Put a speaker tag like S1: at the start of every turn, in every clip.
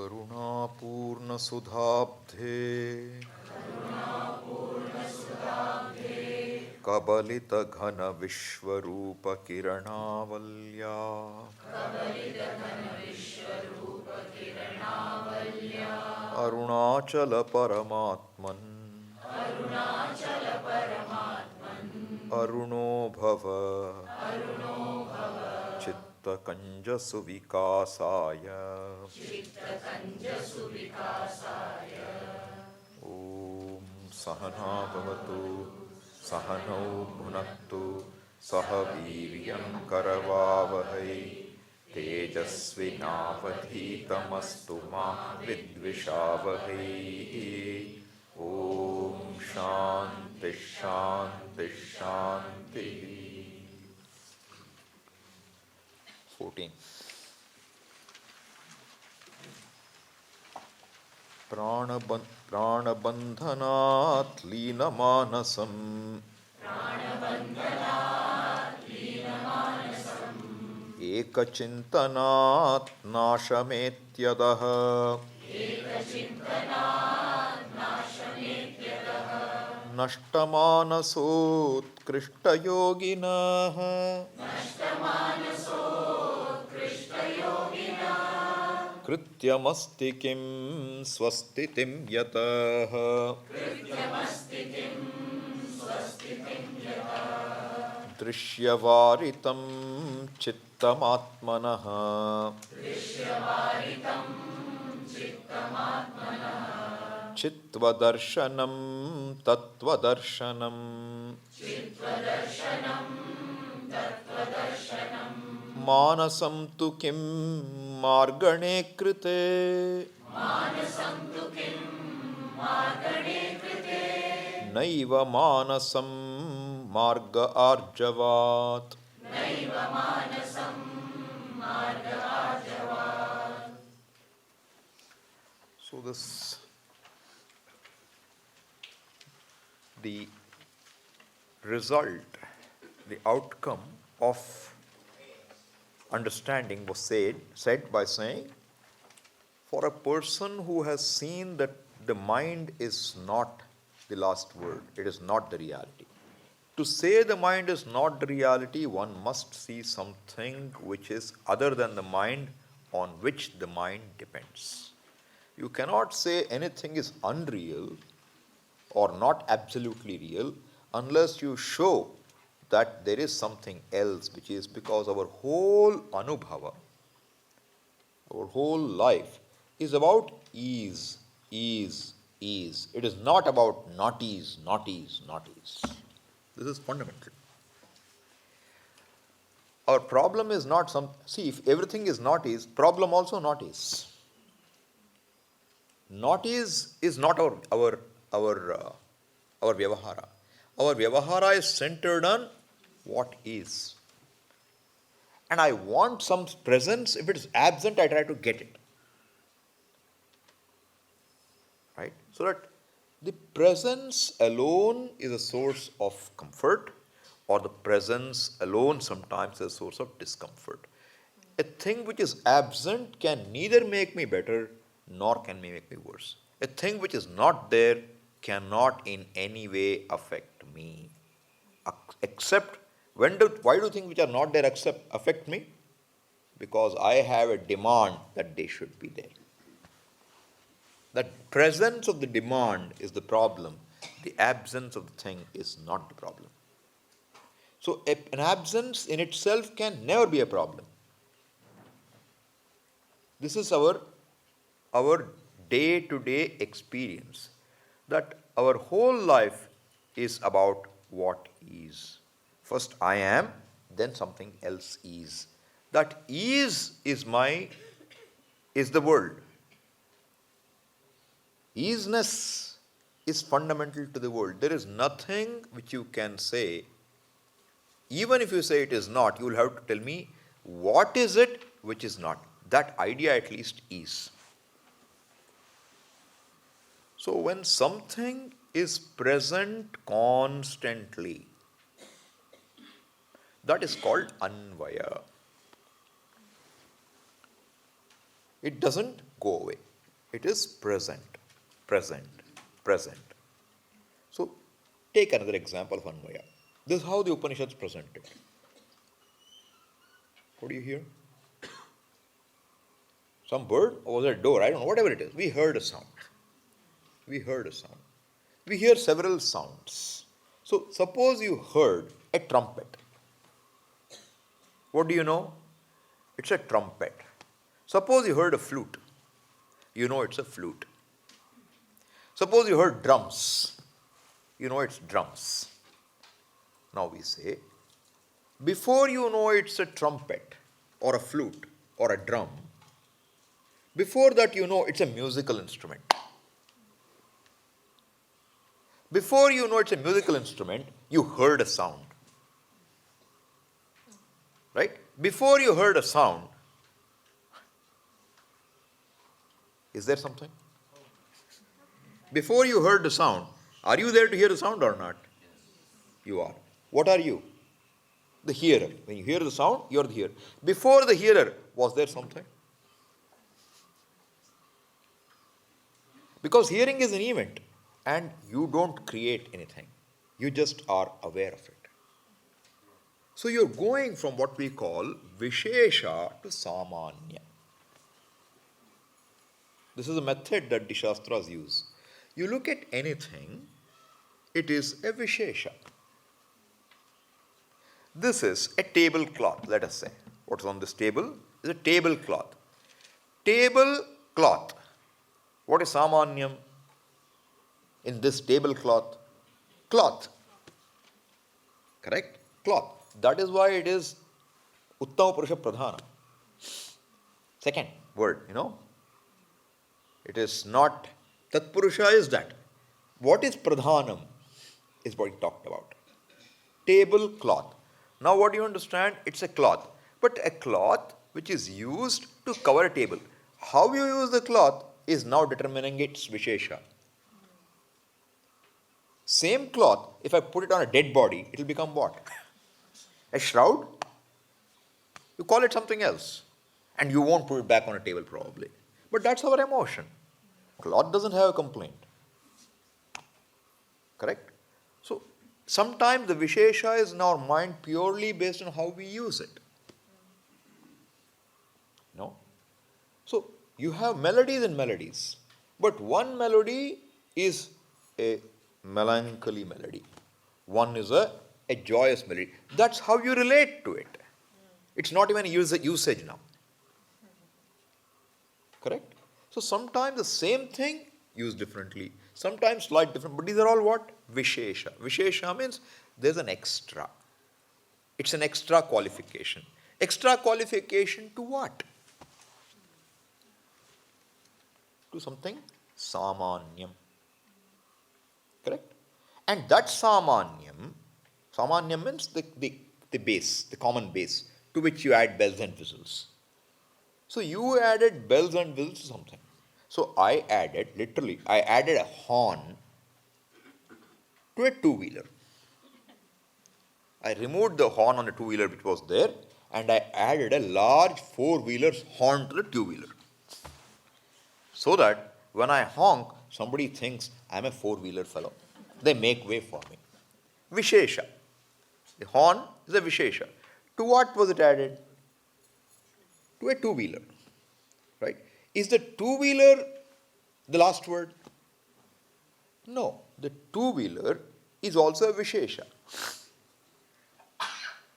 S1: करुणापूर्णसुधाब्धे कबलितघनविश्वरूपकिरणावल्या अरुणाचलपरमात्मन् अरुणो भव चित्तकञ्जसुविकासाय ॐ सहना भवतु सहनौ भुनक्तु सह वीर्यं करवावहै तेजस्विनावधीतमस्तु मा विद्विषावहै ॐ शान्ति शान्ति शान्तिः 14 प्राणबन्धनात् लीनमानसम् एकचिन्तनात् नाशमेत्यदः नष्टमानसोत्कृष्टयोगिनः कृत्यमस्ति किं स्वस्तितिं यतः दृश्यवारितं चित्तमात्मनः चित्वदर्शनं तत्वदर्शनं मानसं तु किं मार्गणे कृते नैव मानसं मार्ग आर्जवात् So the result, the outcome of understanding was said by saying, for a person who has seen that the mind is not the last word, it is not the reality. To say the mind is not the reality, one must see something which is other than the mind, on which the mind depends. You cannot say anything is unreal or not absolutely real unless you show that there is something else, which is because our whole anubhava, our whole life is about ease, ease, ease. It is not about not ease, not ease, not ease. This is fundamental. Our problem is not see, if everything is not ease, problem also not ease. Not is not our vyavahara. Our vyavahara is centered on what is. And I want some presence. If it is absent, I try to get it. Right? So that the presence alone is a source of comfort, or the presence alone sometimes is a source of discomfort. A thing which is absent can neither make me better nor can make me worse. A thing which is not there cannot in any way affect me. Except, why do things which are not there affect me? Because I have a demand that they should be there. The presence of the demand is the problem. The absence of the thing is not the problem. So an absence in itself can never be a problem. This is our day-to-day experience, that our whole life is about what is. First I am, then something else is. That is the world. Easiness is fundamental to the world. There is nothing which you can say. Even if you say it is not, you will have to tell me what is it which is not. That idea at least is. So when something is present constantly, that is called anvaya. It doesn't go away. It is present, present, present. So take another example of Anvaya. This is how the Upanishads present it. What do you hear? Some bird, or was it a door? I don't know, whatever it is. We heard a sound. We heard a sound. We hear several sounds. So suppose you heard a trumpet. What do you know? It's a trumpet. Suppose you heard a flute. You know it's a flute. Suppose you heard drums. You know it's drums. Now we say, before you know it's a trumpet or a flute or a drum, before that you know it's a musical instrument. Before you know it's a musical instrument, you heard a sound. Right? Before you heard a sound, is there something? Before you heard the sound, are you there to hear the sound or not? You are. What are you? The hearer. When you hear the sound, you are the hearer. Before the hearer, was there something? Because hearing is an event and you don't create anything. You just are aware of it. So you're going from what we call Vishesha to Samanya. This is a method that the Shastras use. You look at anything, it is a Vishesha. This is a tablecloth, let us say. What's on this table is a tablecloth. Tablecloth. What is Samanyam in this tablecloth? Cloth. Correct? Cloth. That is why it is Uttama Purusha Pradhana. Second word, It is not, Tat Purusha is that. What is Pradhanam is what he talked about. Tablecloth. Now what do you understand? It's a cloth. But a cloth which is used to cover a table. How you use the cloth is now determining its Vishesha. Same cloth, if I put it on a dead body, it will become what? A shroud? You call it something else. And you won't put it back on a table probably. But that's our emotion. Cloth doesn't have a complaint. Correct? So, sometimes the Vishesha is in our mind purely based on how we use it. No? So, you have melodies and melodies. But one melody is a melancholy melody. One is a joyous melody. That's how you relate to it. It's not even usage now. Correct? So sometimes the same thing used differently. Sometimes slight different. But these are all what? Vishesha. Vishesha means there's an extra. It's an extra qualification. Extra qualification to what? To something Samanyam. Correct? And that Samanyam means the base, the common base, to which you add bells and whistles. So you added bells and whistles to something. So I added a horn to a two-wheeler. I removed the horn on the two-wheeler which was there and I added a large four-wheeler's horn to the two-wheeler. So that when I honk, somebody thinks I'm a four-wheeler fellow. They make way for me. Vishesha. The horn is a Vishesha. To what was it added? To a two-wheeler. Right? Is the two-wheeler the last word? No. The two-wheeler is also a Vishesha.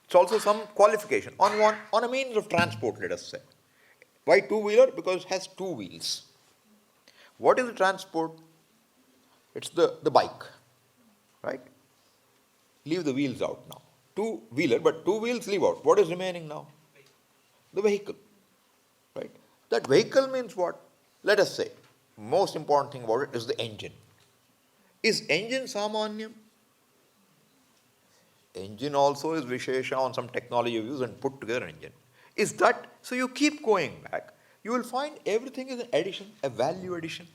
S1: It's also some qualification on a means of transport, let us say. Why two-wheeler? Because it has two wheels. What is the transport? It's the bike. Right? Leave the wheels out now. Two-wheeler, but two wheels leave out. What is remaining now? The vehicle. Right? That vehicle means what? Let us say, most important thing about it is the engine. Is engine Samanyam? Engine also is Vishesha on some technology you use and put together an engine. Is that, so you keep going back, you will find everything is an addition, a value addition.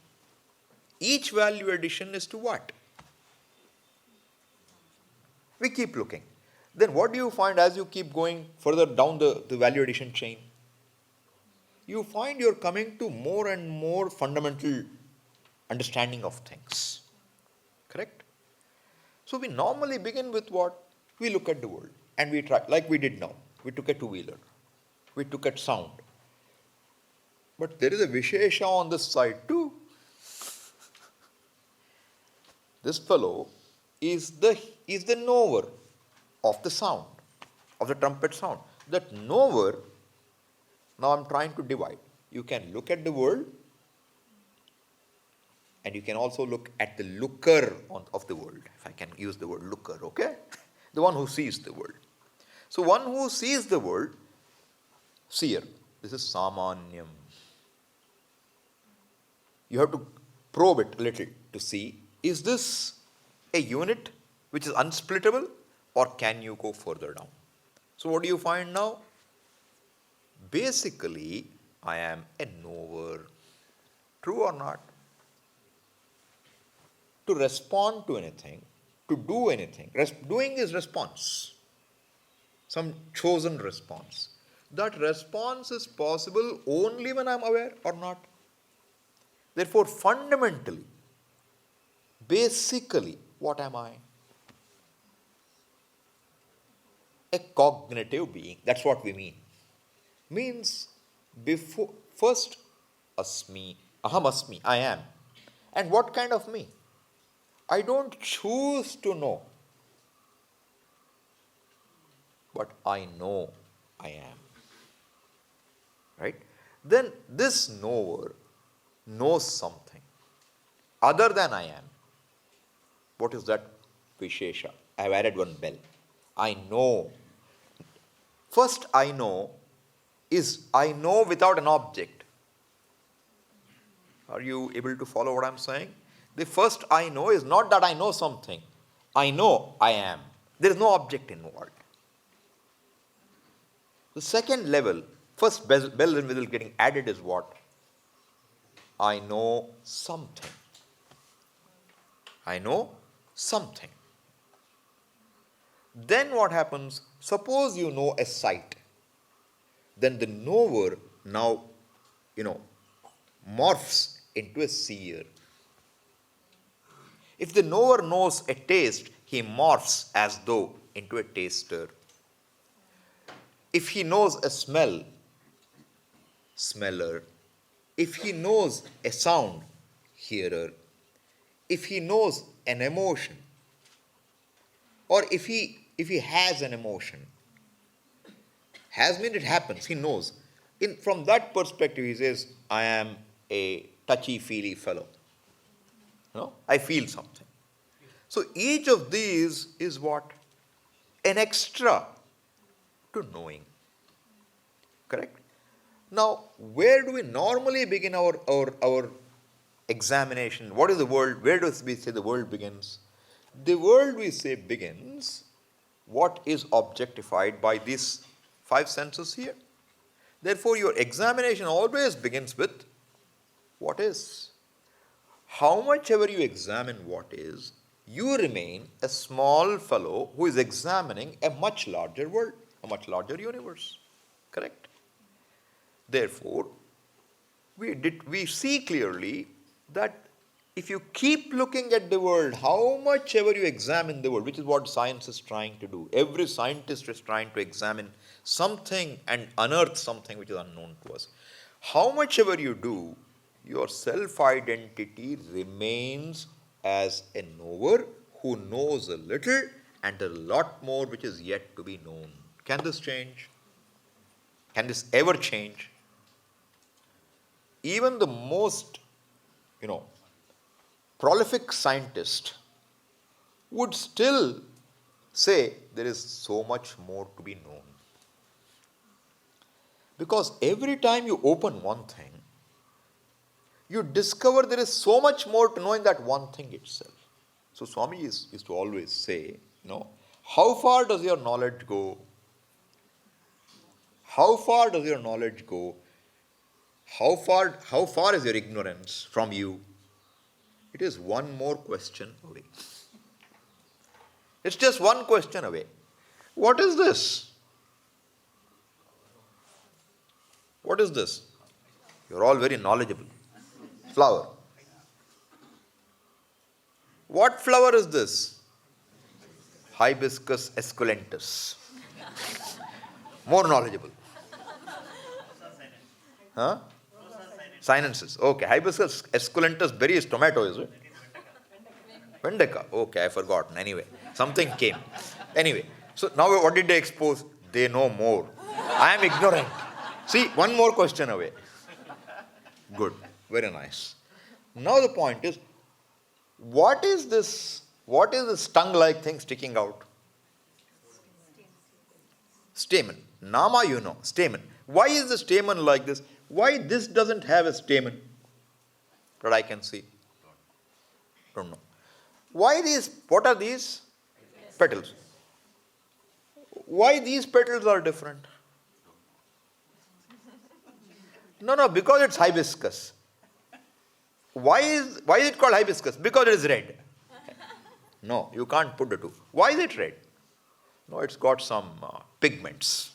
S1: Each value addition is to what? We keep looking. Then what do you find as you keep going further down the value addition chain? you find you're coming to more and more fundamental understanding of things. Correct? So we normally begin with what? We look at the world and we try, like we did now. We took a two-wheeler. We took at sound. But there is a Vishesha on this side too. This fellow is the knower of the sound, of the trumpet sound. That knower, now I'm trying to divide. You can look at the world and you can also look at the looker of the world, if I can use the word looker, okay? The one who sees the world. So one who sees the world, seer, this is Samanyam. You have to probe it a little to see, is this a unit which is unsplittable, or can you go further down? So what do you find now? Basically, I am a knower. True or not? To respond to anything, to do anything. Doing is response. Some chosen response. That response is possible only when I am aware or not. Therefore, fundamentally, basically, what am I? A cognitive being. That's what we mean. Means first asmi, aham asmi, I am. And what kind of me? I don't choose to know, but I know I am. Right? Then this knower knows something other than I am. What is that? Vishesha. I have added one bell. I know. First I know is I know without an object. Are you able to follow what I'm saying? The first I know is not that I know something. I know I am. There is no object involved. The second level, first bell and whistle getting added is what? I know something. I know something. Then what happens? Suppose you know a sight. Then the knower now, morphs into a seer. If the knower knows a taste, he morphs as though into a taster. If he knows a smell, smeller. If he knows a sound, hearer. If he knows an emotion, or if he has an emotion, has meant it happens, he knows. From that perspective, he says, I am a touchy-feely fellow. I feel something. So each of these is what? An extra to knowing. Correct? Now, where do we normally begin our examination? What is the world? Where do we say the world begins? The world, we say, begins what is objectified by these 5 senses here. Therefore, your examination always begins with what is. How much ever you examine what is, you remain a small fellow who is examining a much larger world, a much larger universe. Correct? Therefore, we see clearly that if you keep looking at the world, how much ever you examine the world, which is what science is trying to do. Every scientist is trying to examine something and unearth something which is unknown to us. How much ever you do, your self-identity remains as a knower who knows a little and a lot more which is yet to be known. Can this change? Can this ever change? Even the most, prolific scientist would still say there is so much more to be known. Because every time you open one thing, you discover there is so much more to know in that one thing itself. So Swami used to always say, how far does your knowledge go? How far does your knowledge go? How far is your ignorance from you? It is one more question away. It's just one question away. What is this? What is this? You're all very knowledgeable. Flower. What flower is this? Hibiscus esculentus. More knowledgeable. Huh? Sinensis. Okay. Hibiscus esculentus berry is tomato, is it? Vendeca. Okay, I forgot. Anyway, something came. Anyway, so now what did they expose? They know more. I am ignorant. See, one more question away. Good. Very nice. Now the point is, what is this tongue-like thing sticking out? Stamen. Nama you know. Stamen. Why is the stamen like this? Why this doesn't have a stamen that I can see? Don't know. Why these? What are these? Petals. Why these petals are different? No, because it's hibiscus. Why is it called hibiscus? Because it is red. No, you can't put the two. Why is it red? No, it's got some pigments.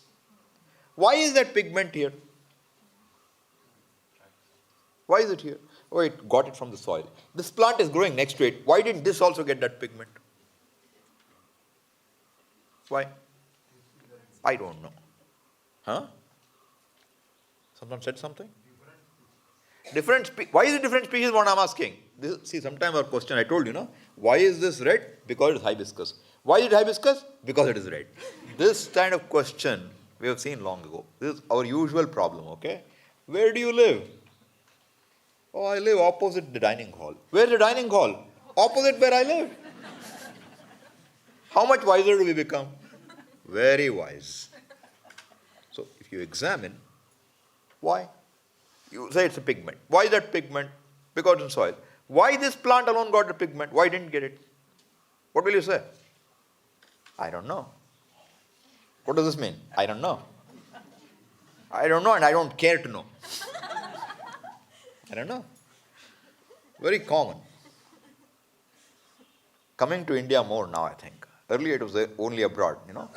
S1: Why is that pigment here? Why is it here? Oh, it got it from the soil. This plant is growing next to it. Why didn't this also get that pigment? Why? I don't know. Huh? Someone said something? Why is it different species? What I'm asking. See, sometimes our question, I told you, no? Why is this red? Because it's hibiscus. Why is it hibiscus? Because it is red. This kind of question we have seen long ago. This is our usual problem, okay? Where do you live? Oh, I live opposite the dining hall. Where's the dining hall? Opposite where I live. How much wiser do we become? Very wise. So, if you examine, why? You say it's a pigment. Why that pigment? Because in soil. Why this plant alone got the pigment? Why didn't get it? What will you say? I don't know. What does this mean? I don't know. I don't know and I don't care to know. I don't know. Very common. Coming to India more now, I think. Earlier it was only abroad, you know.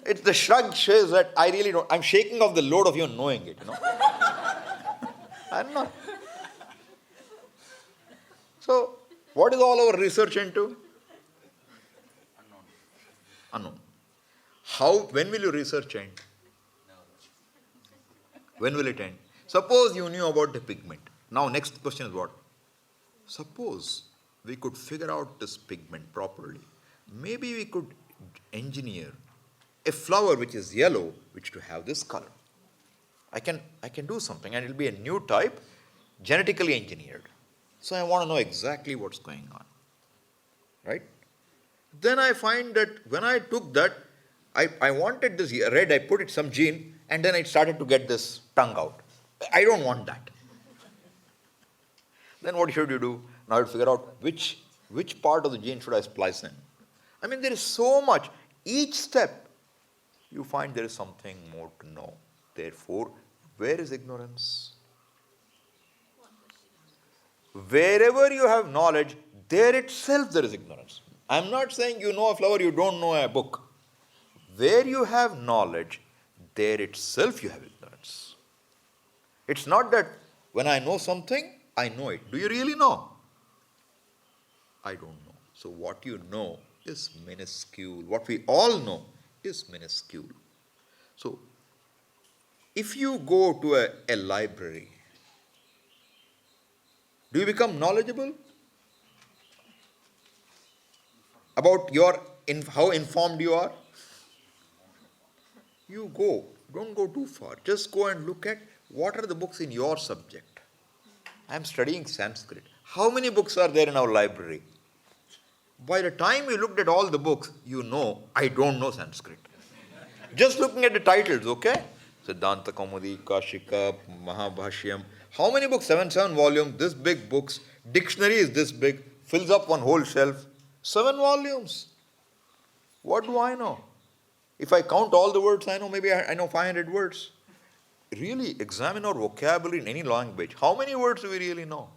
S1: It's the shrug says that I really don't. I'm shaking off the load of you knowing it, you know. I don't know. So, what is all our research into? Unknown. When will your research end? When will it end? Suppose you knew about the pigment. Now, next question is what? Suppose we could figure out this pigment properly. Maybe we could engineer a flower which is yellow, which to have this color. I can do something and it will be a new type, genetically engineered. So I want to know exactly what's going on. Right? Then I find that when I took that, I wanted this red, I put it some gene, and then it started to get this tongue out. I don't want that. Then what should you do? Now you figure out which part of the gene should I splice in. I mean, there is so much. Each step, you find there is something more to know. Therefore, where is ignorance? Wherever you have knowledge, there itself there is ignorance. I am not saying you know a flower, you don't know a book. Where you have knowledge, there itself you have ignorance. It's not that when I know something, I know it. Do you really know? I don't know. So what you know is minuscule. What we all know is minuscule. So, if you go to a library, do you become knowledgeable about how informed you are? You go. Don't go too far. Just go and look at what are the books in your subject. I am studying Sanskrit. How many books are there in our library? By the time you looked at all the books, you know, I don't know Sanskrit. Just looking at the titles, okay? Siddhanta Kaumudi, Kashika, Mahabhashyam. How many books? 7 volumes, this big books. Dictionary is this big, fills up one whole shelf. 7 volumes. What do I know? If I count all the words I know, maybe I know 500 words. Really examine our vocabulary in any language. How many words do we really know?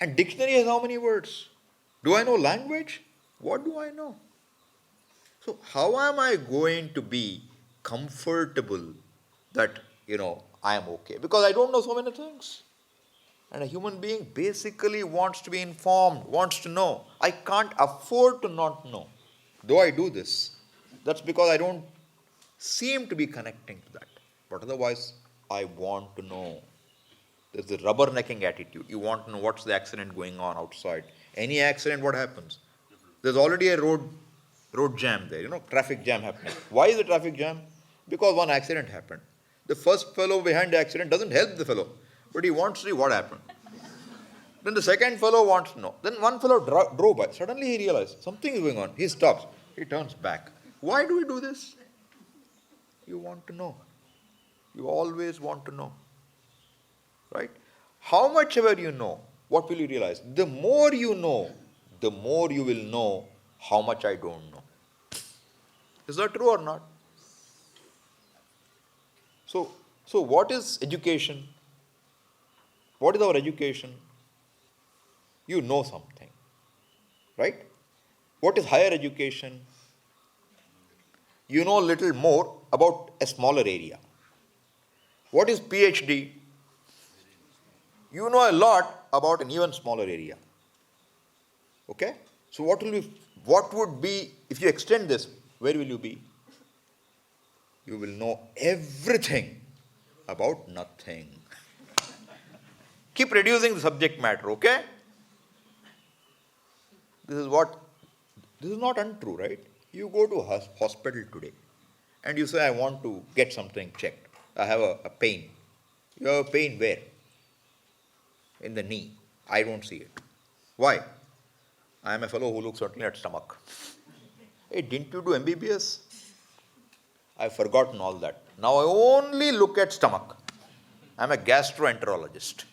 S1: And dictionary has how many words? Do I know language? What do I know? So how am I going to be comfortable that, I am okay. Because I don't know so many things. And a human being basically wants to be informed, wants to know. I can't afford to not know. Though I do this, that's because I don't seem to be connecting to that. But otherwise, I want to know. There's the rubbernecking attitude. You want to know what's the accident going on outside. Any accident, what happens? There's already a road jam there, traffic jam happening. Why is the traffic jam? Because one accident happened. The first fellow behind the accident doesn't help the fellow, but he wants to see what happened. Then the second fellow wants to know. Then one fellow drove by. Suddenly he realized something is going on. He stops. He turns back. Why do we do this? You want to know. You always want to know. Right? How much ever you know, what will you realize? The more you know, the more you will know how much I don't know. Is that true or not? So what is education? What is our education? You know something. Right? What is higher education? You know a little more about a smaller area. What is PhD? You know a lot about an even smaller area. Okay? So what would be, if you extend this, where will you be? You will know everything about nothing. Keep reducing the subject matter, okay? This is not untrue, right? You go to a hospital today and you say, I want to get something checked. I have a pain. You have a pain where? In the knee. I don't see it. Why? I am a fellow who looks certainly at stomach. Hey, didn't you do MBBS? I've forgotten all that. Now I only look at stomach. I'm a gastroenterologist.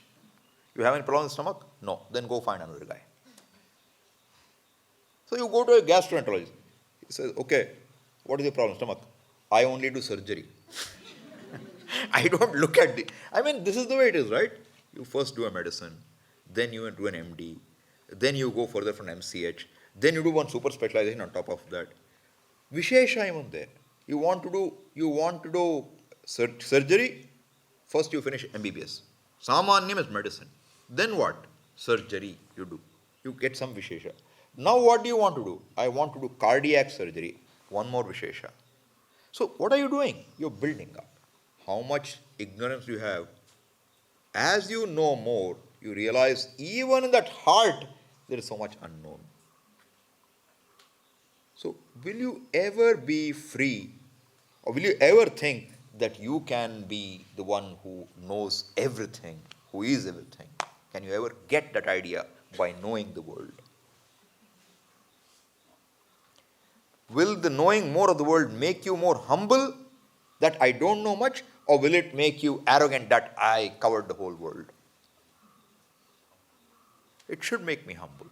S1: You have any problem with stomach? No. Then go find another guy. So you go to a gastroenterologist. He says, okay, what is your problem? Stomach. I only do surgery. I don't look at this is the way it is, right? You first do a medicine, then you do an MD, then you go further from MCH, then you do one super specialization on top of that. Vishesha even there. You want to do surgery, first you finish MBBS. Samanyam is medicine. Then what? Surgery you do. You get some Vishesha. Now what do you want to do? I want to do cardiac surgery. One more Vishesha. So what are you doing? You're building up. How much ignorance you have. As you know more, you realize even in that heart, there is so much unknown. So will you ever be free, or will you ever think that you can be the one who knows everything, who is everything? Can you ever get that idea by knowing the world? Will the knowing more of the world make you more humble, that I don't know much, or will it make you arrogant that I covered the whole world? It should make me humble.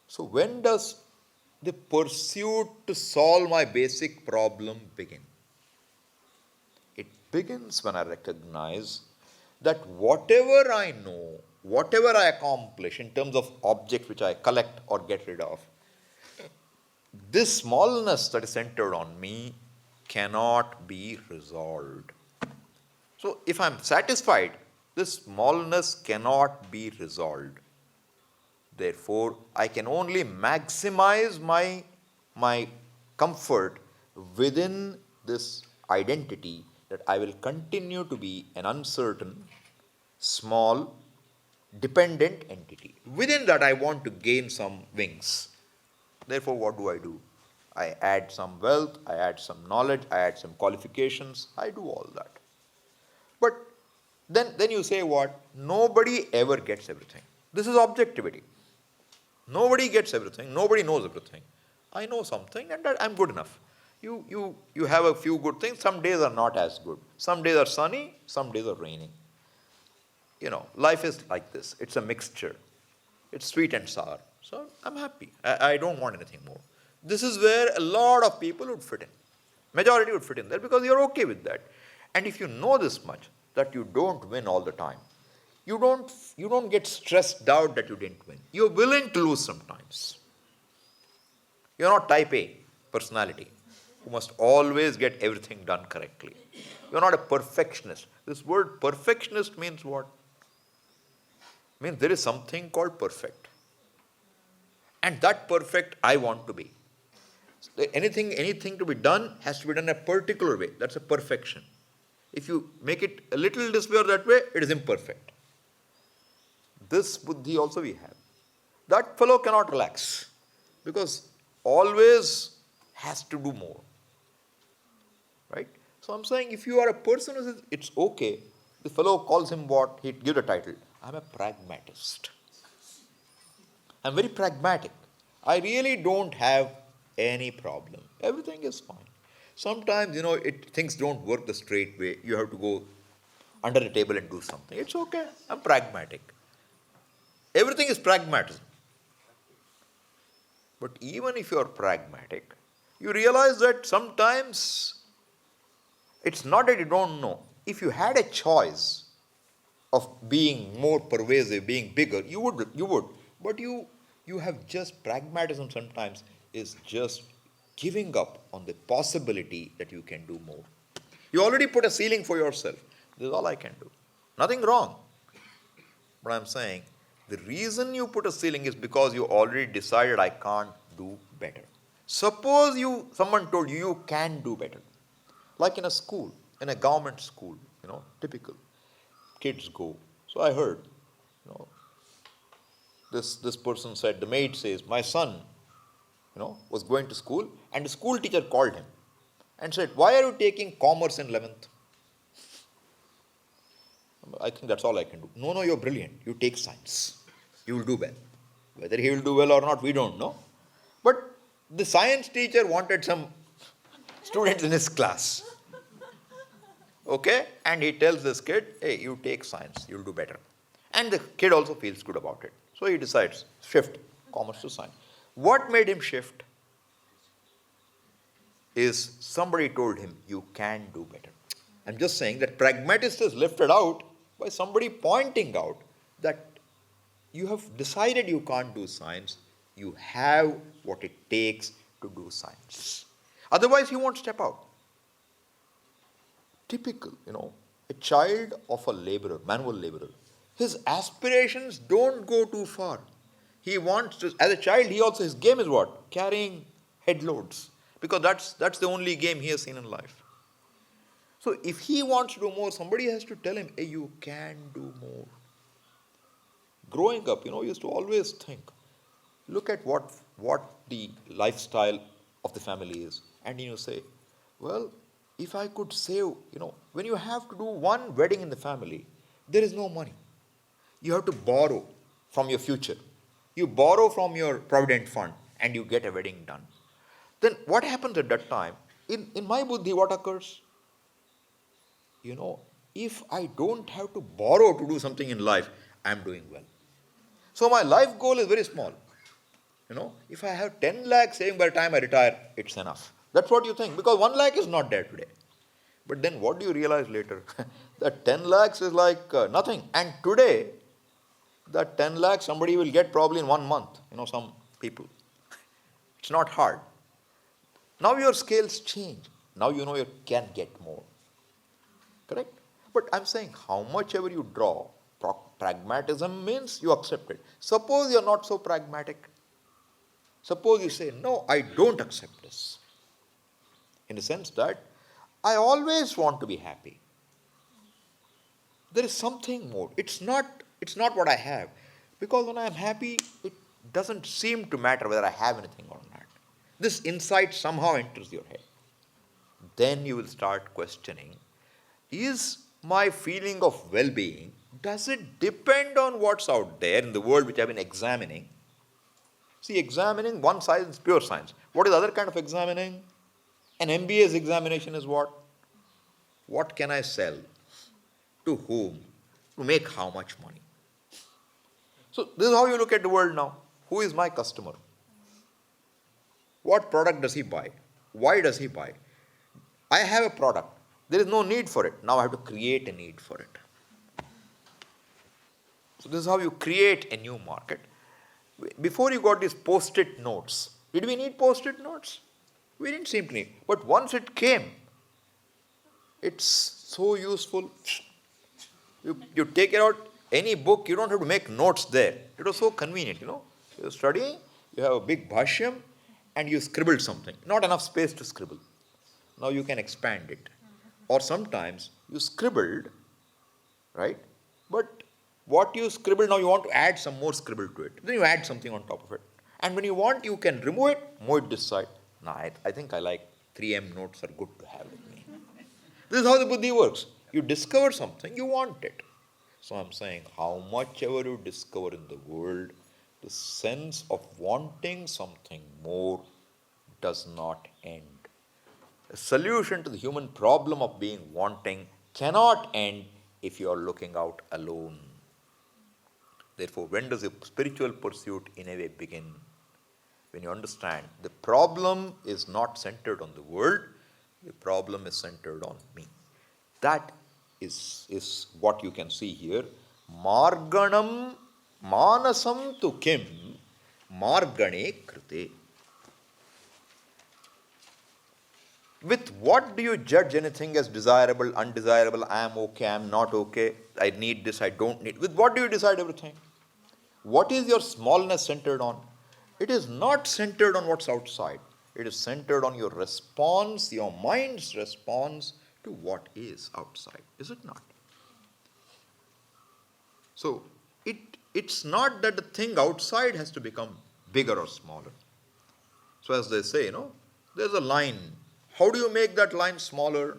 S1: So when does the pursuit to solve my basic problem begin? It begins when I recognize that whatever I know, whatever I accomplish in terms of objects which I collect or get rid of, this smallness that is centered on me cannot be resolved. So if I'm satisfied, this smallness cannot be resolved. Therefore, I can only maximize my comfort within this identity that I will continue to be an uncertain, small, dependent entity. Within that, I want to gain some wings. Therefore, what do? I add some wealth, I add some knowledge, I add some qualifications, I do all that. But then you say what? Nobody ever gets everything. This is objectivity. Nobody gets everything, nobody knows everything. I know something and I'm good enough. You have a few good things, some days are not as good. Some days are sunny, some days are raining. Life is like this. It's a mixture. It's sweet and sour. So I'm happy. I don't want anything more. This is where a lot of people would fit in. Majority would fit in there because you're okay with that. And if you know this much, that you don't win all the time, you don't get stressed out that you didn't win. You're willing to lose sometimes. You're not type A personality. who must always get everything done correctly. You're not a perfectionist. This word perfectionist means what? Means there is something called perfect. And that perfect I want to be. So anything to be done has to be done a particular way. That's a perfection. If you make it a little this way or that way, it is imperfect. This buddhi also we have. That fellow cannot relax because always has to do more. Right? So I'm saying if you are a person who says it's okay, the fellow calls him what? He gives a title. I'm a pragmatist. I'm very pragmatic. I really don't have any problem. Everything is fine. Sometimes, things don't work the straight way. You have to go under the table and do something. It's okay. I'm pragmatic. Everything is pragmatism. But even if you are pragmatic, you realize that sometimes it's not that you don't know. If you had a choice of being more pervasive, being bigger, you would. But you have just pragmatism sometimes is just giving up on the possibility that you can do more. You already put a ceiling for yourself. This is all I can do. Nothing wrong. But I'm saying the reason you put a ceiling is because you already decided I can't do better. Suppose someone told you you can do better. Like in a school, in a government school, typical. Kids go. So I heard, this person said, the maid says, my son, was going to school and the school teacher called him and said, why are you taking commerce in 11th? I think that's all I can do. No, you're brilliant. You take science. You will do well. Whether he will do well or not, we don't know. But the science teacher wanted some students in his class. Okay? And he tells this kid, hey, you take science. You'll do better. And the kid also feels good about it. So he decides, shift commerce to science. What made him shift is somebody told him, you can do better. I'm just saying that pragmatist is lifted out by somebody pointing out that you have decided you can't do science. You have what it takes to do science. Otherwise, he won't step out. Typical, a child of a laborer, manual laborer, his aspirations don't go too far. He wants to, as a child, his game is what? Carrying headloads. Because that's the only game he has seen in life. So if he wants to do more, somebody has to tell him, hey, you can do more. Growing up, used to always think, look at what the lifestyle of the family is. And you say, well, if I could save, when you have to do one wedding in the family, there is no money. You have to borrow from your future. You borrow from your provident fund and you get a wedding done. Then what happens at that time? In my buddhi, what occurs? If I don't have to borrow to do something in life, I'm doing well. So my life goal is very small. If I have 10 lakhs saving by the time I retire, it's enough. That's what you think, because 1 lakh is not there today. But then what do you realize later? That 10 lakhs is like nothing. And today, that 10 lakhs somebody will get probably in 1 month. Some people. It's not hard. Now your scales change. Now you can get more. Correct? But I'm saying how much ever you draw, pragmatism means you accept it. Suppose you're not so pragmatic. Suppose you say, no, I don't accept this. In the sense that I always want to be happy. There is something more. It's not what I have. Because when I am happy, it doesn't seem to matter whether I have anything or not. This insight somehow enters your head. Then you will start questioning, is my feeling of well-being, does it depend on what's out there in the world which I've been examining? See, examining one side is pure science. What is the other kind of examining? An MBA's examination is what? What can I sell? To whom? To make how much money? So this is how you look at the world now. Who is my customer? What product does he buy? Why does he buy? I have a product. There is no need for it. Now I have to create a need for it. So this is how you create a new market. Before you got these post-it notes, did we need post-it notes? We didn't seem to need. But once it came, it's so useful. You take it out, any book, you don't have to make notes there. It was so convenient, You're studying, you have a big bhashyam, and you scribbled something. Not enough space to scribble. Now you can expand it. Or sometimes you scribbled, right? But what you scribbled, now you want to add some more scribble to it. Then you add something on top of it. And when you want, you can remove it, move it this side. No, I think I like 3M notes are good to have with me. This is how the buddhi works. You discover something, you want it. So I'm saying, how much ever you discover in the world, the sense of wanting something more does not end. A solution to the human problem of being wanting cannot end if you are looking out alone. Therefore, when does a spiritual pursuit in a way begin? When you understand the problem is not centered on the world, the problem is centered on me. That is what you can see here. Marganam manasam tu kim margane krite. With what do you judge anything as desirable, undesirable, I am okay, I am not okay, I need this, I don't need. With what do you decide everything? What is your smallness centered on? It is not centered on what's outside. It is centered on your response, your mind's response to what is outside. Is it not? So, it's not that the thing outside has to become bigger or smaller. So as they say, there's a line. How do you make that line smaller?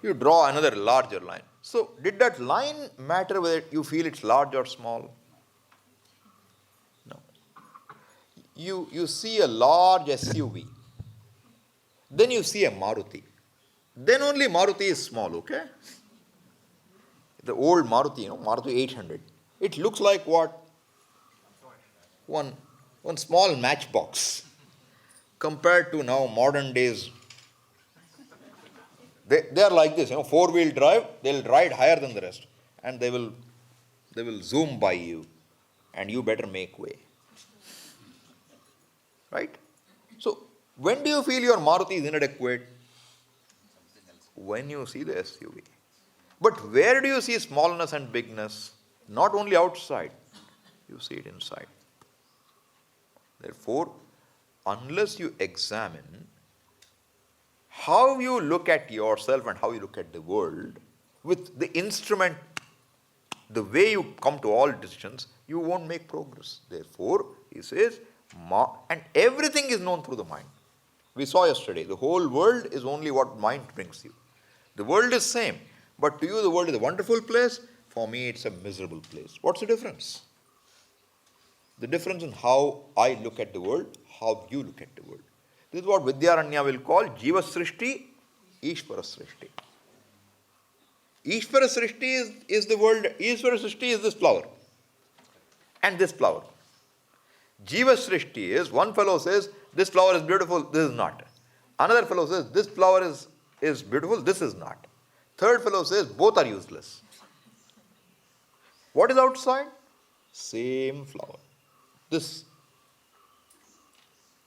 S1: You draw another larger line. So, did that line matter whether you feel it's large or small? No. You see a large SUV. Then you see a Maruti. Then only Maruti is small, okay? The old Maruti, Maruti 800. It looks like what? One small matchbox. Compared to now modern days, they are like this, 4-wheel drive, they'll ride higher than the rest. And they will zoom by you. And you better make way. Right? So, when do you feel your Maruti is inadequate? When you see the SUV. But where do you see smallness and bigness? Not only outside, you see it inside. Therefore, unless you examine how you look at yourself and how you look at the world, with the instrument, the way you come to all decisions, you won't make progress. Therefore, he says, and everything is known through the mind. We saw yesterday, the whole world is only what mind brings you. The world is same, but to you the world is a wonderful place, for me it's a miserable place. What's the difference? The difference in how I look at the world, how you look at the world. This is what Vidyaranya will call Jiva Srishti, Ishvara Srishti. Ishvara Srishti is the world, Ishvara Srishti is this flower. And this flower. Jiva Srishti is, one fellow says, this flower is beautiful, this is not. Another fellow says, this flower is beautiful, this is not. Third fellow says, both are useless. What is outside? Same flower. This.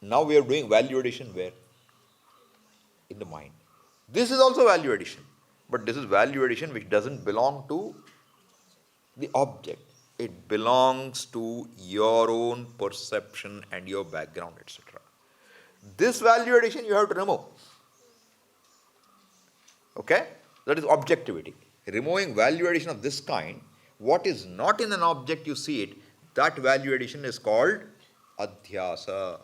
S1: Now we are doing value addition where? In the mind. This is also value addition. But this is value addition which doesn't belong to the object. It belongs to your own perception and your background, etc. This value addition you have to remove. Okay? That is objectivity. Removing value addition of this kind, what is not in an object, you see it, that value addition is called adhyasa.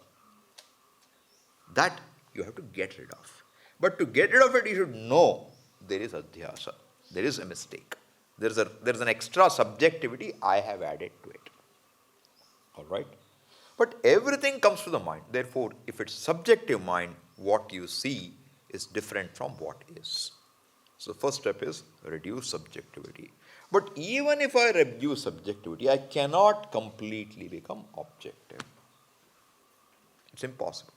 S1: That you have to get rid of. But to get rid of it, you should know there is adhyasa. There is a mistake. There is an extra subjectivity I have added to it. Alright? But everything comes to the mind. Therefore, if it's subjective mind, what you see is different from what is. So the first step is reduce subjectivity. But even if I reduce subjectivity, I cannot completely become objective. It's impossible.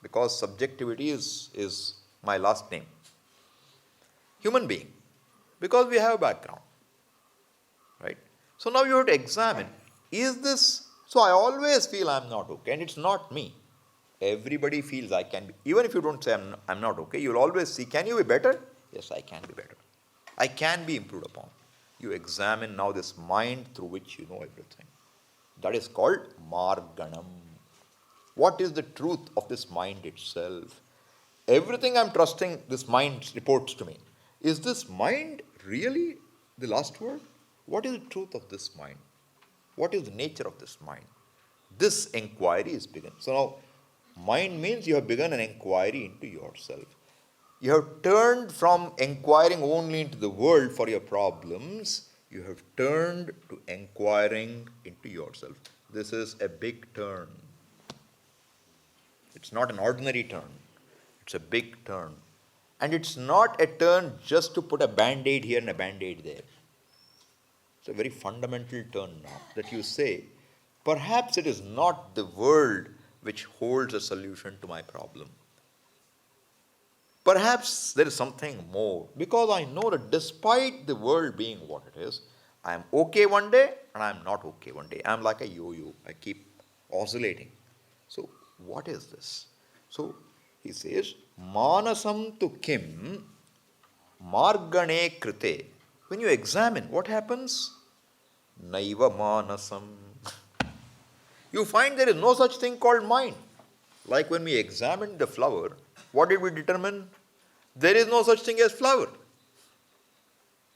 S1: Because subjectivity is my last name. Human being. Because we have a background. Right? So now you have to examine, is this, so I always feel I'm not okay and it's not me. Everybody feels I can be. Even if you don't say I'm not okay, you'll always see, can you be better? Yes, I can be better. I can be improved upon. You examine now this mind through which you know everything. That is called Marganam. What is the truth of this mind itself? Everything I'm trusting this mind reports to me. Is this mind really the last word? What is the truth of this mind? What is the nature of this mind? This inquiry is begun. So now, mind means you have begun an inquiry into yourself. You have turned from inquiring only into the world for your problems. You have turned to inquiring into yourself. This is a big turn. It's not an ordinary turn. It's a big turn. And it's not a turn just to put a band-aid here and a band-aid there. It's a very fundamental turn now that you say, perhaps it is not the world which holds a solution to my problem. Perhaps there is something more, because I know that despite the world being what it is, I am okay one day and I am not okay one day. I am like a yo-yo. I keep oscillating. So what is this? So he says, Manasam tu kim margane krite. When you examine, what happens? Naiva manasam. You find there is no such thing called mind. Like when we examined the flower, what did we determine? There is no such thing as flower.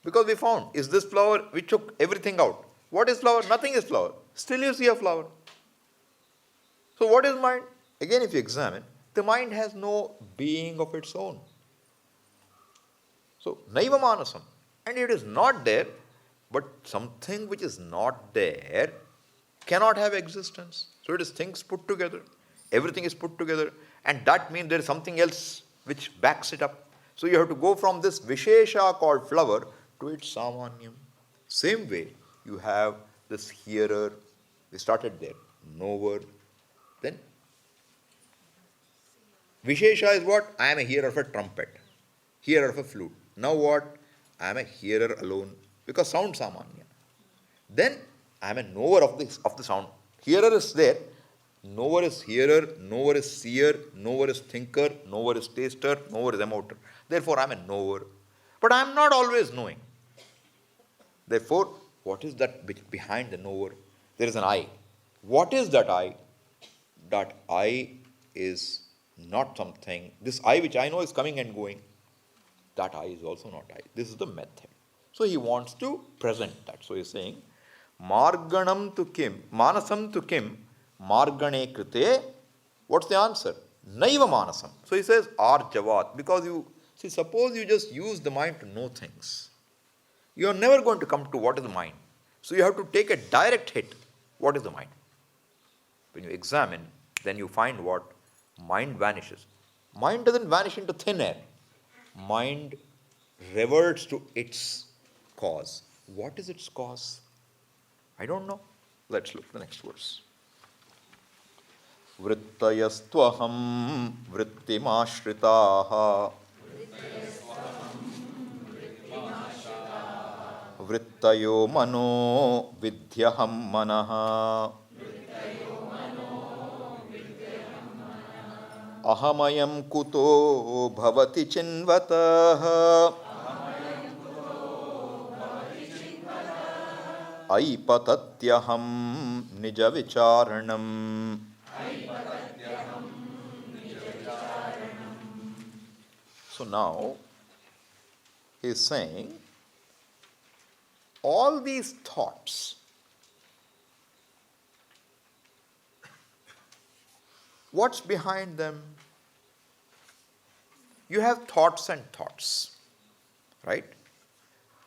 S1: Because we found, is this flower? We took everything out. What is flower? Nothing is flower. Still you see a flower. So what is mind? Again, if you examine, the mind has no being of its own. So, naiva manasam. And it is not there, but something which is not there cannot have existence. So it is things put together. Everything is put together. And that means there is something else which backs it up. So you have to go from this Vishesha called flower to its Samanyam. Same way, you have this hearer. We started there. Knower. Then Vishesha is what? I am a hearer of a trumpet. Hearer of a flute. Now what? I am a hearer alone. Because sound Samanya. Then I am a knower of the sound. Hearer is there. Knower is hearer, knower is seer, knower is thinker, knower is taster, knower is emoter. Therefore, I am a knower. But I am not always knowing. Therefore, what is that behind the knower? There is an I. What is that I? That I is not something. This I which I know is coming and going. That I is also not I. This is the method. So he wants to present that. So he is saying, Marganam tu kim, Manasam tu kim, Margane krite. What's the answer? Naiva Manasam. So he says, Arjavat. Because you, see, suppose you just use the mind to know things. You are never going to come to what is the mind. So you have to take a direct hit. What is the mind? When you examine, then you find what? Mind vanishes. Mind doesn't vanish into thin air. Mind reverts to its cause. What is its cause? I don't know. Let's look at the next verse. Vrittayastvaham vrittimashritaha vrittayo mano vidyaham manaha ahamayam kuto bhavati chinvataha aipatatyaham nija vicharanam. So now he is saying all these thoughts, what's behind them? You have thoughts and thoughts, right?